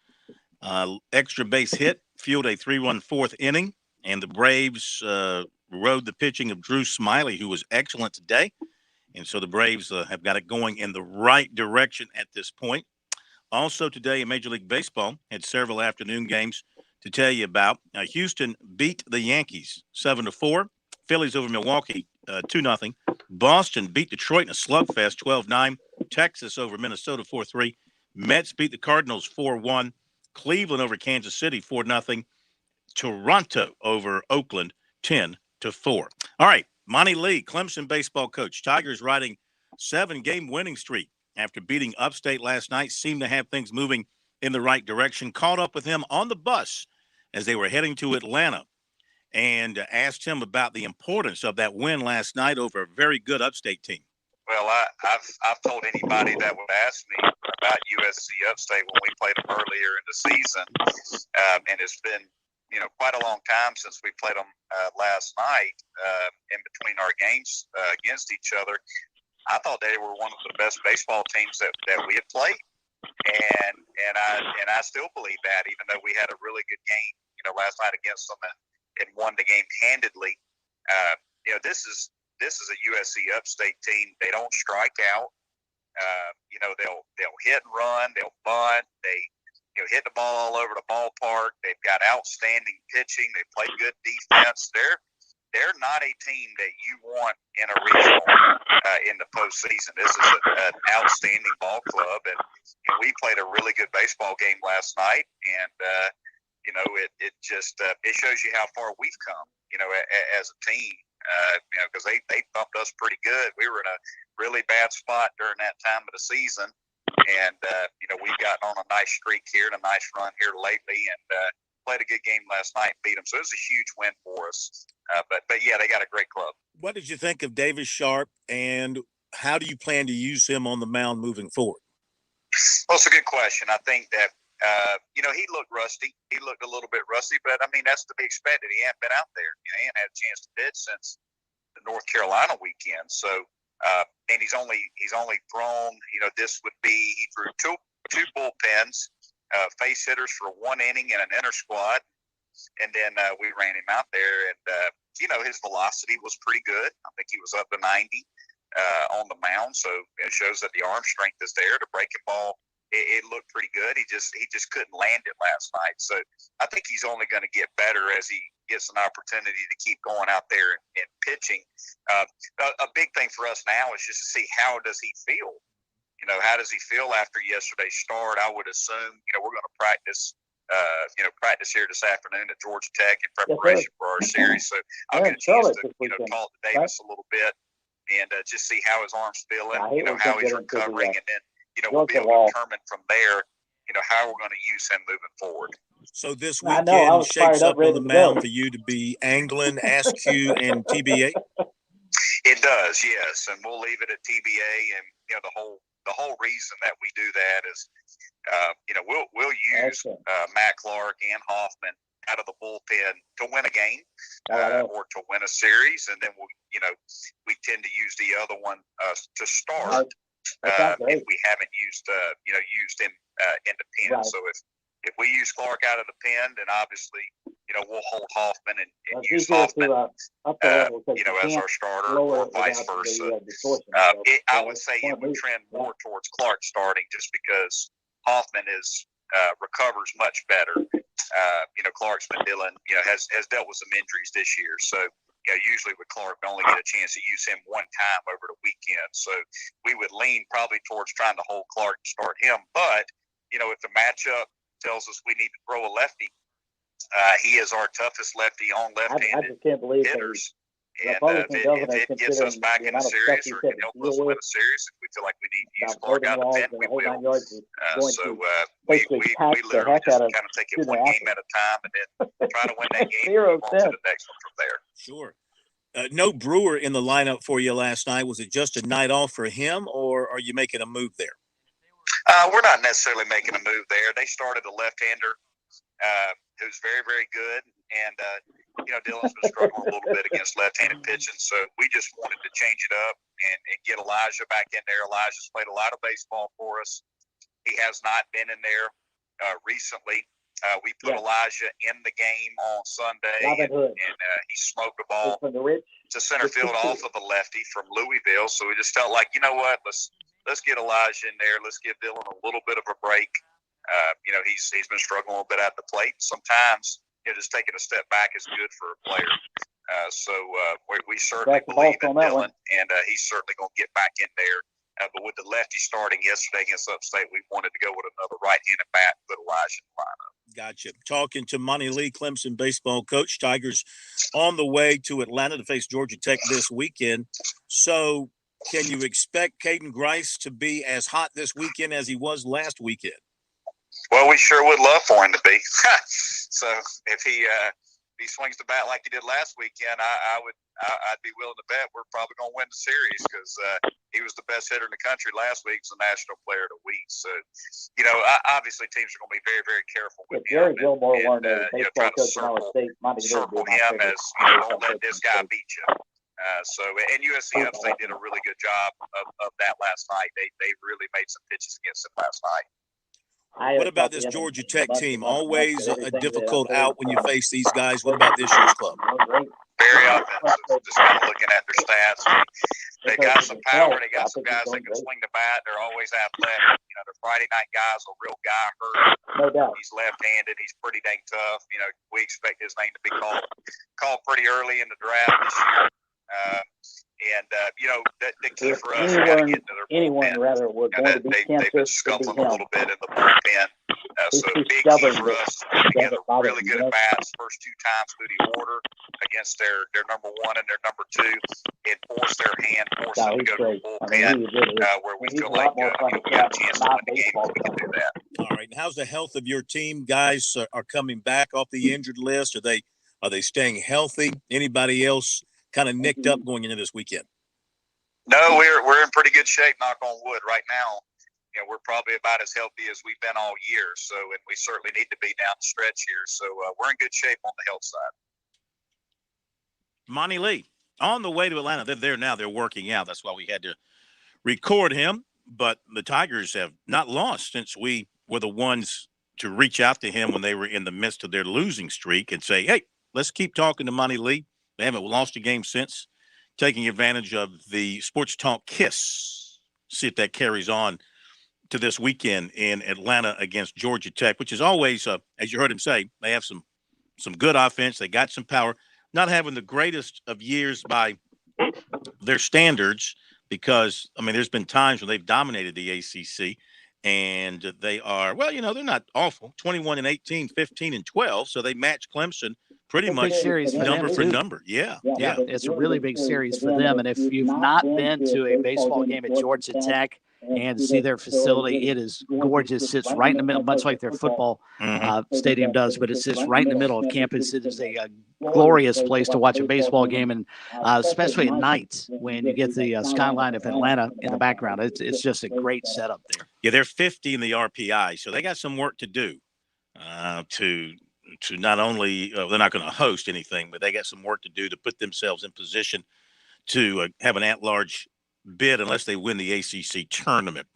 extra base hit, fueled a 3-run fourth inning, and the Braves rode the pitching of Drew Smiley, who was excellent today. And so the Braves have got it going in the right direction at this point. Also today in Major League Baseball, had several afternoon games to tell you about. Houston beat the Yankees 7-4. Phillies over Milwaukee 2-0. Boston beat Detroit in a slugfest 12-9. Texas over Minnesota 4-3. Mets beat the Cardinals 4-1. Cleveland over Kansas City 4-0. Toronto over Oakland 10-4. All right, Monty Lee, Clemson baseball coach. Tigers riding 7-game winning streak after beating Upstate last night. Seemed to have things moving in the right direction. Caught up with him on the bus as they were heading to Atlanta and asked him about the importance of that win last night over a very good Upstate team. Well, I've told anybody that would ask me about USC Upstate when we played them earlier in the season, and it's been quite a long time since we played them last night in between our games against each other. I thought they were one of the best baseball teams that we had played, and I still believe that, even though we had a really good game last night against them and won the game handedly. This is a USC Upstate team. They don't strike out. They'll hit and run. They'll bunt. They hit the ball all over the ballpark. They've got outstanding pitching. They play good defense. They're not a team that you want in a regional in the postseason. This is an outstanding ball club, and we played a really good baseball game last night. And it shows you how far we've come. As a team. Because they thumped us pretty good. We were in a really bad spot during that time of the season, and we've gotten on a nice streak here and a nice run here lately, and played a good game last night and beat them. So it was a huge win for us. But yeah, they got a great club. What did you think of Davis Sharp, and how do you plan to use him on the mound moving forward? Well, it's a good question. I think that he looked rusty. He looked a little bit rusty, but I mean, that's to be expected. He hadn't been out there. He hadn't had a chance to pitch since the North Carolina weekend. So, and he's only thrown. This would be he threw two bullpens, face hitters for one inning and an inner squad, and then we ran him out there, and his velocity was pretty good. I think he was up to 90 on the mound. So it shows that the arm strength is there. The breaking ball. It looked pretty good. He just couldn't land it last night. So I think he's only going to get better as he gets an opportunity to keep going out there and pitching. A big thing for us now is just to see how does he feel. How does he feel after yesterday's start? I would assume we're going to practice here this afternoon at Georgia Tech in preparation for our series. So I'll get a chance to talk to Davis a little bit and just see how his arm's feeling. How he's recovering, and then. We'll be able to determine from there, how we're going to use him moving forward. So this weekend shapes up on the mound for you to be Anglin, SQ, and TBA? It does, yes. And we'll leave it at TBA. And, the whole reason that we do that is, we'll use Matt Clark and Hoffman out of the bullpen to win a game or to win a series. And then we tend to use the other one to start. If we haven't used him in the pen. So if we use Clark out of the pen, then obviously we'll hold Hoffman and use Hoffman as our starter, or vice versa. I would say it would trend more towards Clark starting, just because Hoffman recovers much better. Clark's been dealing has dealt with some injuries this year, so. Usually with Clark, we only get a chance to use him one time over the weekend. So we would lean probably towards trying to hold Clark and start him. But, if the matchup tells us we need to throw a lefty, he is our toughest lefty on left-handed hitters. And if it gets us back in the series or can help us win a series, if we feel like we need to use Clark out of the pen, we will. We literally just kind of take it one game at a time and then try to win that game and move on to the next one from there. Sure. No Brewer in the lineup for you last night. Was it just a night off for him, or are you making a move there? We're not necessarily making a move there. They started a left-hander who's very, very good. And, Dylan's been struggling a little bit against left-handed pitching. So we just wanted to change it up and get Elijah back in there. Elijah's played a lot of baseball for us. He has not been in there recently. We put Elijah in the game on Sunday, and he smoked the ball to center field off of a lefty from Louisville. So we just felt like, let's get Elijah in there. Let's give Dylan a little bit of a break. He's been struggling a little bit at the plate. Sometimes just taking a step back is good for a player. So we certainly believe in Dylan, and he's certainly going to get back in there. But with the lefty starting yesterday against Upstate, we wanted to go with another right-handed bat and put Elijah in the lineup. Gotcha. Talking to Monty Lee, Clemson baseball coach. Tigers on the way to Atlanta to face Georgia Tech this weekend. So can you expect Caden Grice to be as hot this weekend as he was last weekend? Well, we sure would love for him to be. So if he swings the bat like he did last weekend, I'd be willing to bet we're probably going to win the series because he was the best hitter in the country last week. He's the National Player of the Week. So, obviously teams are going to be very, very careful with him. And try to circle him as, don't let this guy beat you. And USC Upstate did a really good job of that last night. They really made some pitches against him last night. What about this Georgia Tech team? Always a difficult out when you face these guys. What about this year's club? Very offensive. Just kind of looking at their stats. They got some power. They got some guys that can swing the bat. They're always athletic. Their Friday night guy's a real guy hurt. No doubt. He's left-handed. He's pretty dang tough. We expect his name to be called pretty early in the draft this year. The key for us is got to get into their anyone bullpen. rather would want to be They've been scuffling a little bit in the bullpen. So big key for us to get really good at bats first two times through the order against their number one and their number two, and force their hand, force them to go to the bullpen where we feel like we got a chance to win the game if we can do that. All right. And how's the health of your team? Guys are coming back off the injured list. Are they staying healthy? Anybody else kind of nicked up going into this weekend? No, we're in pretty good shape, knock on wood, right now. We're probably about as healthy as we've been all year. So, and we certainly need to be down the stretch here. So we're in good shape on the health side. Monty Lee, on the way to Atlanta. They're there now. They're working out. That's why we had to record him. But the Tigers have not lost since we were the ones to reach out to him when they were in the midst of their losing streak and say, hey, let's keep talking to Monty Lee. They haven't lost a game since, taking advantage of the Sports Talk Kiss. See if that carries on to this weekend in Atlanta against Georgia Tech, which is always, as you heard him say, they have some good offense. They got some power. Not having the greatest of years by their standards because, there's been times when they've dominated the ACC, and they are, they're not awful, 21-18, 15-12, so they match Clemson pretty much series number for number. Yeah. It's a really big series for them. And if you've not been to a baseball game at Georgia Tech and see their facility, it is gorgeous. It sits right in the middle, much like their football stadium does, but it sits right in the middle of campus. It is a glorious place to watch a baseball game, and especially at night when you get the skyline of Atlanta in the background. It's just a great setup there. Yeah, they're 50 in the RPI, so they got some work to do to not only they're not going to host anything, but they got some work to do to put themselves in position to have an at-large bid unless they win the ACC tournament.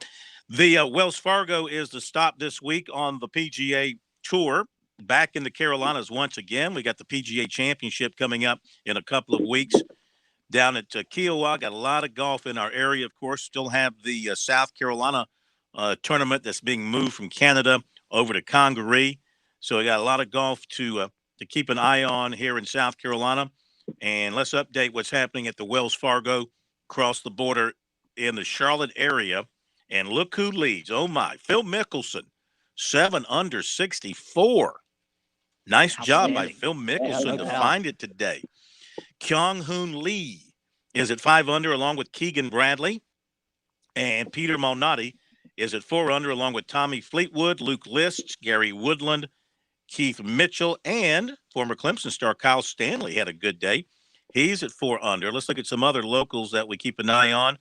The Wells Fargo is the stop this week on the PGA Tour. Back in the Carolinas once again. We got the PGA Championship coming up in a couple of weeks down at Kiowa. Got a lot of golf in our area, of course. Still have the South Carolina tournament that's being moved from Canada over to Congaree. So we got a lot of golf to keep an eye on here in South Carolina. And let's update what's happening at the Wells Fargo across the border in the Charlotte area. And look who leads. Oh, my. Phil Mickelson, 7 under 64. Nice job by Phil Mickelson to find it today. Kyung-Hoon Lee is at 5 under along with Keegan Bradley. And Peter Malnati is at 4 under along with Tommy Fleetwood, Luke List, Gary Woodland, Keith Mitchell, and former Clemson star Kyle Stanley had a good day. He's at 4 under. Let's look at some other locals that we keep an eye on,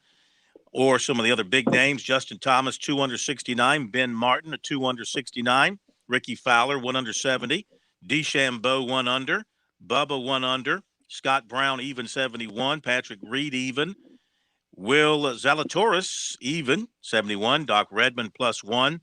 or some of the other big names. Justin Thomas, 2 under 69. Ben Martin, a 2 under 69. Ricky Fowler, 1 under 70. DeChambeau, 1 under. Bubba, 1 under. Scott Brown, even 71. Patrick Reed, even. Will Zalatoris, even 71. Doc Redmond, +1.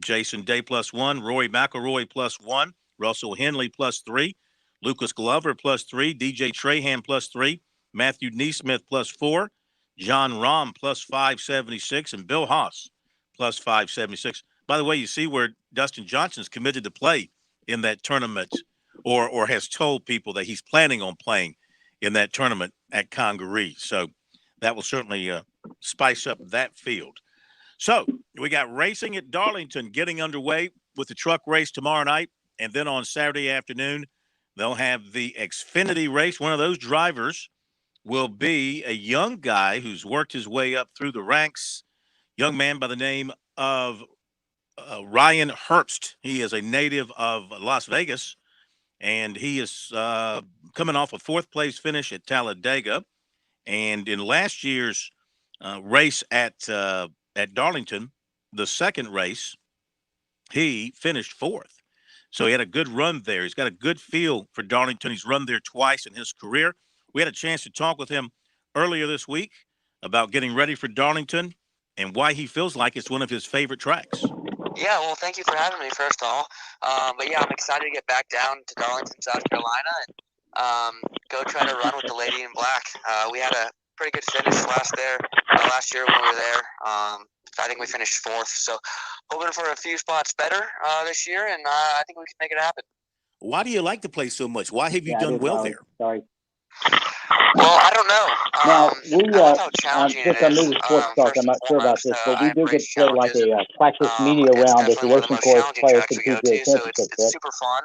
Jason Day, +1. Rory McIlroy, +1. Russell Henley, +3. Lucas Glover, +3. DJ Trahan, +3. Matthew Neesmith, +4. John Rahm, +576. And Bill Haas, +576. By the way, you see where Dustin Johnson's committed to play in that tournament, or has told people that he's planning on playing in that tournament at Congaree. So that will certainly spice up that field. So we got racing at Darlington getting underway with the truck race tomorrow night. And then on Saturday afternoon, they'll have the Xfinity race. One of those drivers will be a young guy who's worked his way up through the ranks, young man by the name of Ryan Herbst. He is a native of Las Vegas, and he is coming off a fourth-place finish at Talladega. And in last year's race at Darlington, the second race, he finished fourth. So he had a good run there. He's got a good feel for Darlington. He's run there twice in his career. We had a chance to talk with him earlier this week about getting ready for Darlington and why he feels like it's one of his favorite tracks. Yeah, well, thank you for having me, first of all. But yeah, I'm excited to get back down to Darlington, South Carolina, and go try to run with the Lady in Black. We had a pretty good finish last year when we were there. I think we finished fourth, so hoping for a few spots better this year, and I think we can make it happen. Why do you like the place so much? Why have you done well there? Sorry. Well, I don't know. Now, I love how challenging just it on is. News Sports Talk, I'm not sure about this, but we do get to play like a practice media round as the racing course players for the PGA Championship. It's super fun.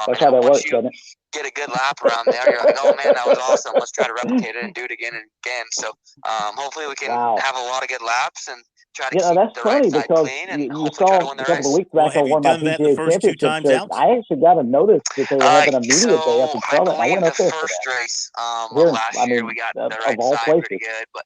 That's how that works, doesn't it? Get a good lap around there, you're like, oh man, that was awesome. Let's try to replicate it and do it again and again. So hopefully we can have a lot of good laps and try to keep that's the funny right side because clean and you hopefully try to saw win the a couple race. of weeks back on one of my PGA Championship trips. I actually got a notice that they were having a media day up in Charlotte. I went up there for that. Race last year we got the right of all side places. pretty good, but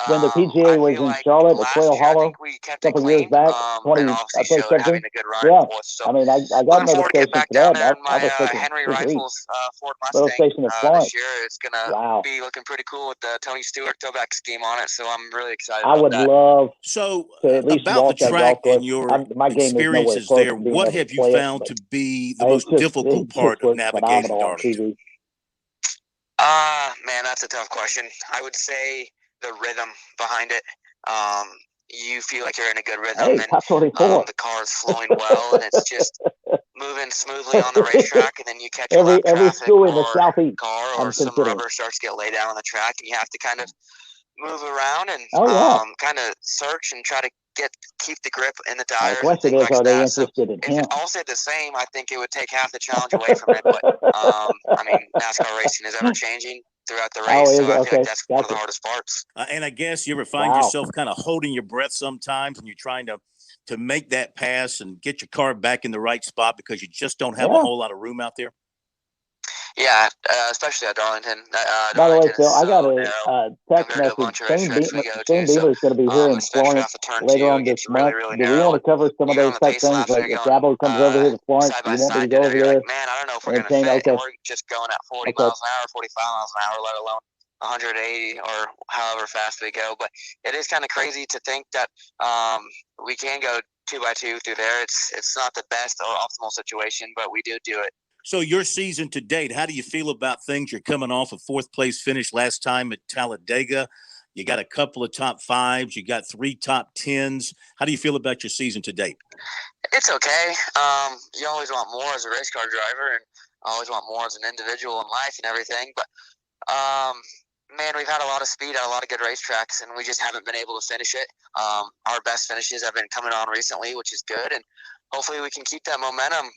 When the PGA was in Charlotte at Quail Hollow a couple years back, 2017. Yeah, I mean, I got notification for that. I was thinking, Henry good grief. Rifles Ford Little Mustang station in Florence. this year. It's gonna be looking pretty cool with the Tony Stewart towback scheme on it, so I'm really excited. I would love to at least about walk the that track golf course. and your My game is nowhere experiences close there. to being What able have to you play found it, to be the most difficult it part of looks navigating phenomenal on Darlington? TV. Man, that's a tough question. I would say the rhythm behind it. You feel like you're in a good rhythm, and the car is flowing well, and it's just moving smoothly on the racetrack, and then you catch a lap every traffic school in the or southeast, car or some rubber starts to get laid down on the track, and you have to kind of move around and kind of search and try to keep the grip in the tire. The question is, are they interested in If him? it all stayed the same, I think it would take half the challenge away from it. But I mean, NASCAR racing is ever changing throughout the race, so I feel like that's one of the hardest parts. And I guess you ever find yourself kind of holding your breath sometimes when you're trying to make that pass and get your car back in the right spot because you just don't have a whole lot of room out there? Yeah, especially at Darlington. By the way, Phil, I got a text message. Shane Beamer is going to be here in Florence later on this month. Do we want to cover some of those type things? Like if Dabo comes over here to Florence, do you want me to go over there? Man, I don't know if we're going to fit. And we're just going at 40 miles an hour, 45 miles an hour, let alone 180 or however fast we go. But it is kind of crazy to think that we can go 2x2 through there. It's not the best or optimal situation, but we do it. So your season to date, how do you feel about things? You're coming off a fourth place finish last time at Talladega. You got a couple of top fives. You got 3 top 10s. How do you feel about your season to date? It's okay. You always want more as a race car driver, and I always want more as an individual in life and everything. But man, we've had a lot of speed at a lot of good racetracks, and we just haven't been able to finish it. Our best finishes have been coming on recently, which is good, and hopefully we can keep that momentum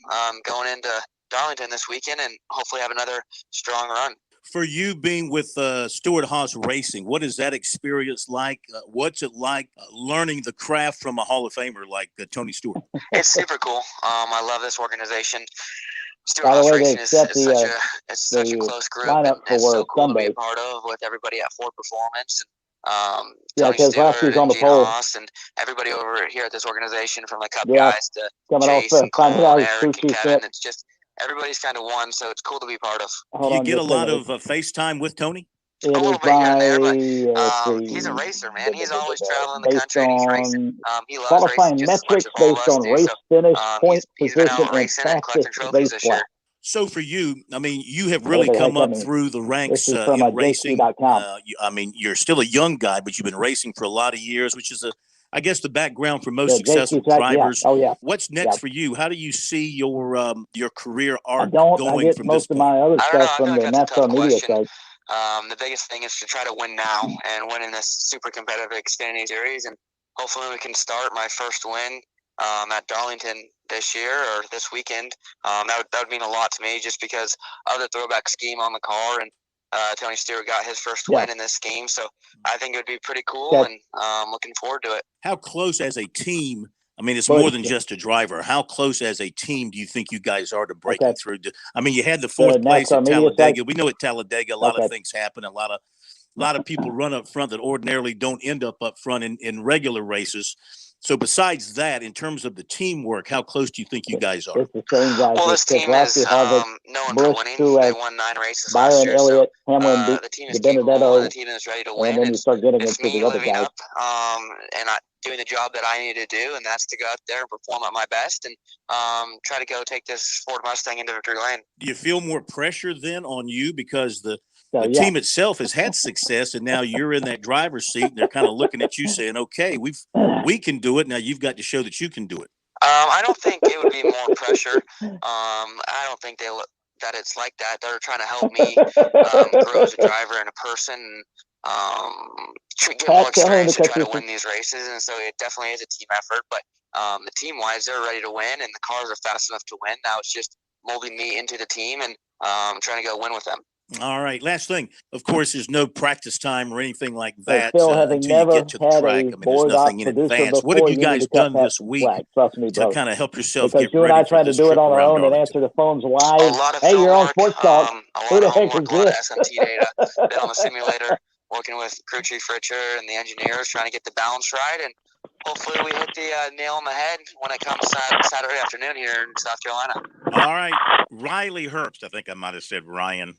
going into Darlington this weekend and hopefully have another strong run. For you being with Stewart Haas Racing, what is that experience like? What's it like learning the craft from a Hall of Famer like Tony Stewart? It's super cool. I love this organization. Stewart Haas Racing is such a close group, and it's so cool to be a part of with everybody at Ford Performance. Tony Stewart and Gene Haas and everybody over here at this organization, from the Cup guys to Chase and Cole and Eric and Kevin. It's just everybody's kind of one, so it's cool to be part of. Do you get a lot of FaceTime with Tony? A little bit here and there, but he's a racer, man. He's always traveling the country, and he's racing. He loves racing just as much as all of us do. Race finish, point he's been position, out racing and collecting trophies this year. So for you, I mean, you have really come up through the ranks in racing. I mean, you're still a young guy, but you've been racing for a lot of years, which is I guess the background for most successful drivers. What's next for you? How do you see your career arc going from this point? My other stuff from the NASCAR media side. The biggest thing is to try to win now and win in this super competitive Xfinity Series, and hopefully we can start my first win at Darlington this year or this weekend. That would mean a lot to me, just because of the throwback scheme on the car, and Tony Stewart got his first win in this scheme, so I think it would be pretty cool, and looking forward to it. How close as a team I mean, it's more than just a driver. How close as a team do you think you guys are to breaking through? I mean, you had the fourth place at Talladega. We know at Talladega, a lot of things happen. A lot of people run up front that ordinarily don't end up front in regular races. So besides that, in terms of the teamwork, how close do you think you guys are? It's the same guys. Well, this team is known for winning. They won 9 races last Byron year. Elliott, So Hamlin, the team is capable, and the team is ready to win. and then you start getting It's into me the other living guys. up and doing the job that I need to do, and that's to go out there and perform at my best and try to go take this Ford Mustang into victory lane. Do you feel more pressure then on you because the team itself has had success, and now you're in that driver's seat, and they're kind of looking at you saying, okay, we can do it. Now you've got to show that you can do it. I don't think it would be more pressure. I don't think that it's like that. They're trying to help me grow as a driver and a person, get more experience to try to win these races. And so it definitely is a team effort. But the team-wise, they're ready to win, and the cars are fast enough to win. Now it's just molding me into the team and trying to go win with them. All right. Last thing, of course, there's no practice time or anything like that Phil, having until you never get to the had track. I a mean, there's board nothing in producer advance. What before, have you you need guys to cut done that this week slack. Trust me, to brother. kind of help yourself Because get you and I ready for tried to this do it trip on our around own and Darlington? answer the phones A live. lot of Hey, film you're on work, Sports Talk. Who the heck is a lot of this? SMT data, been on the simulator, working with crew chief Richard and the engineers, trying to get the balance right, and hopefully we hit the nail on the head when it comes Saturday afternoon here in South Carolina. All right. Riley Herbst. I think I might have said Ryan.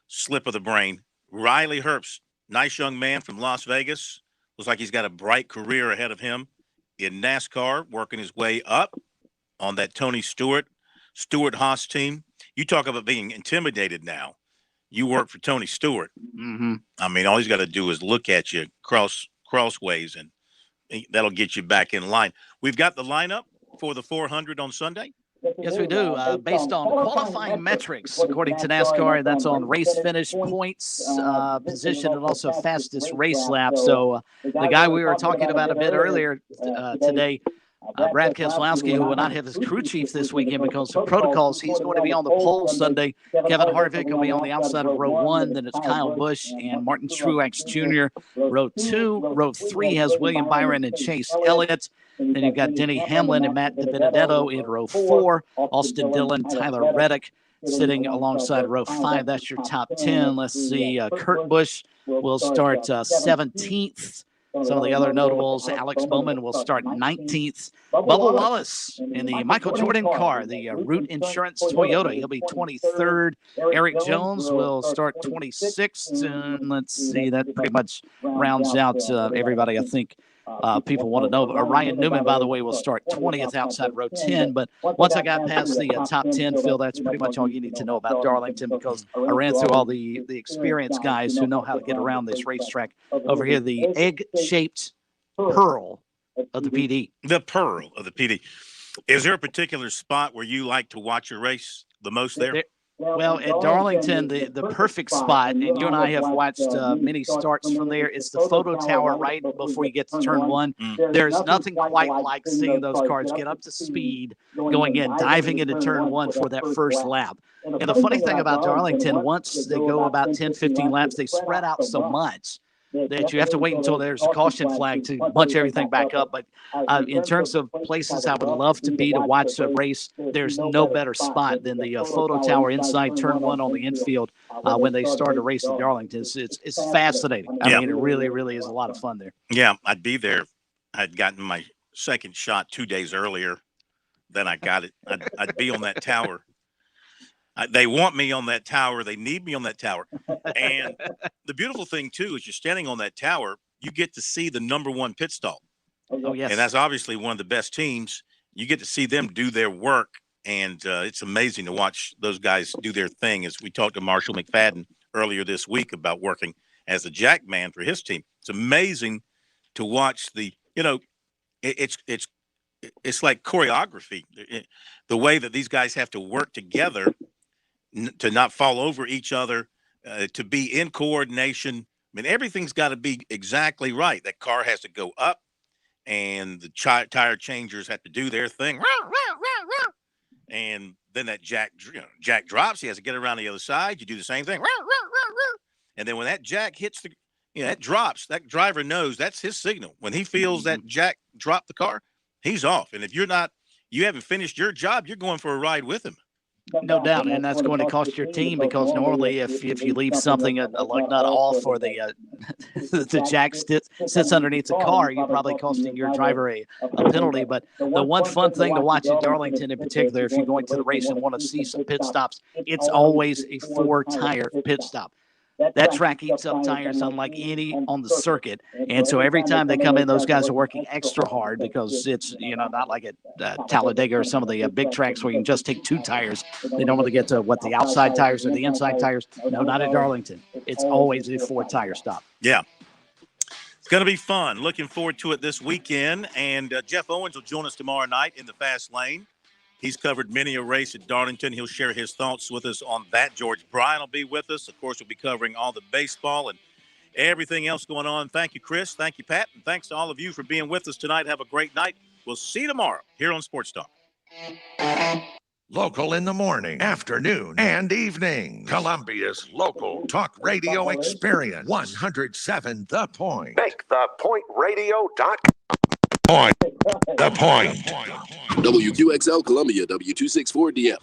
Slip of the brain. Riley Herbst, nice young man from Las Vegas. Looks like he's got a bright career ahead of him in NASCAR, working his way up on that Tony Stewart Haas team. You talk about being intimidated now. You work for Tony Stewart. Mm-hmm. I mean, all he's got to do is look at you crossways, and that'll get you back in line. We've got the lineup for the 400 on Sunday. Yes, we do. Based on qualifying metrics, according to NASCAR, that's on race finish points, position, and also fastest race lap. So the guy we were talking about a bit earlier today, Brad Keselowski, who will not have his crew chief this weekend because of protocols, he's going to be on the pole Sunday. Kevin Harvick will be on the outside of row 1. Then it's Kyle Busch and Martin Truex Jr. Row 2. Row 3 has William Byron and Chase Elliott. Then you've got Denny Hamlin and Matt DiBenedetto in row 4. Austin Dillon, Tyler Reddick sitting alongside row 5. That's your top 10. Let's see. Kurt Busch will start 17th. Some of the other notables, Alex Bowman will start 19th. Bubba Wallace in the Michael Jordan car, the Root Insurance Toyota. He'll be 23rd. Eric Jones will start 26th. And let's see, that pretty much rounds out everybody I think people want to know. Ryan Newman, by the way, will start 20th outside row 10. But once I got past the top 10, Phil, that's pretty much all you need to know about Darlington, because I ran through all the experienced guys who know how to get around this racetrack. Over here, the egg-shaped pearl of the PD. The pearl of the PD. Is there a particular spot where you like to watch a race the most there? Well, at Darlington, the perfect spot, and you and I have watched many starts from there, is the photo tower right before you get to turn 1. There's nothing quite like seeing those cars get up to speed, going in, diving into turn 1 for that first lap. And the funny thing about Darlington, once they go about 10, 15 laps, they spread out so much that you have to wait until there's a caution flag to bunch everything back up. But in terms of places I would love to be to watch a race, there's no better spot than the photo tower inside turn 1 on the infield when they start a race in Darlington. It's fascinating. I mean, it really, really is a lot of fun there. Yeah, I'd be there. I'd gotten my second shot 2 days earlier than I got it. I'd be on that tower. They want me on that tower. They need me on that tower. And the beautiful thing, too, is you're standing on that tower, you get to see the number 1 pit stop. Oh, yes. And that's obviously one of the best teams. You get to see them do their work, and it's amazing to watch those guys do their thing. As we talked to Marshall McFadden earlier this week about working as a jack man for his team. It's amazing to watch it's like choreography, the way that these guys have to work together to not fall over each other, to be in coordination. I mean, everything's got to be exactly right. That car has to go up, and the tire changers have to do their thing. And then that jack drops. He has to get around the other side. You do the same thing. And then when that jack hits that drops, that driver knows that's his signal. When he feels that jack drop the car, he's off. And if you haven't finished your job, you're going for a ride with him. No doubt, and that's going to cost your team because normally if you leave something a lug nut off or the the jack sits underneath the car, you're probably costing your driver a penalty. But the one fun thing to watch at Darlington in particular, if you're going to the race and want to see some pit stops, it's always a 4-tire pit stop. That track eats up tires unlike any on the circuit. And so every time they come in, those guys are working extra hard because it's, not like at Talladega or some of the big tracks where you can just take 2 tires. They don't want to get to the outside tires or the inside tires. No, not at Darlington. It's always a 4-tire stop. Yeah. It's going to be fun. Looking forward to it this weekend. And Jeff Owens will join us tomorrow night in the Fast Lane. He's covered many a race at Darlington. He'll share his thoughts with us on that. George Bryan will be with us. Of course, we'll be covering all the baseball and everything else going on. Thank you, Chris. Thank you, Pat. And thanks to all of you for being with us tonight. Have a great night. We'll see you tomorrow here on Sports Talk. Local in the morning, afternoon, and evening. Columbia's local talk radio experience. 107 The Point. Make thepointradio.com. Point. The Point. WQXL Columbia, W264DF.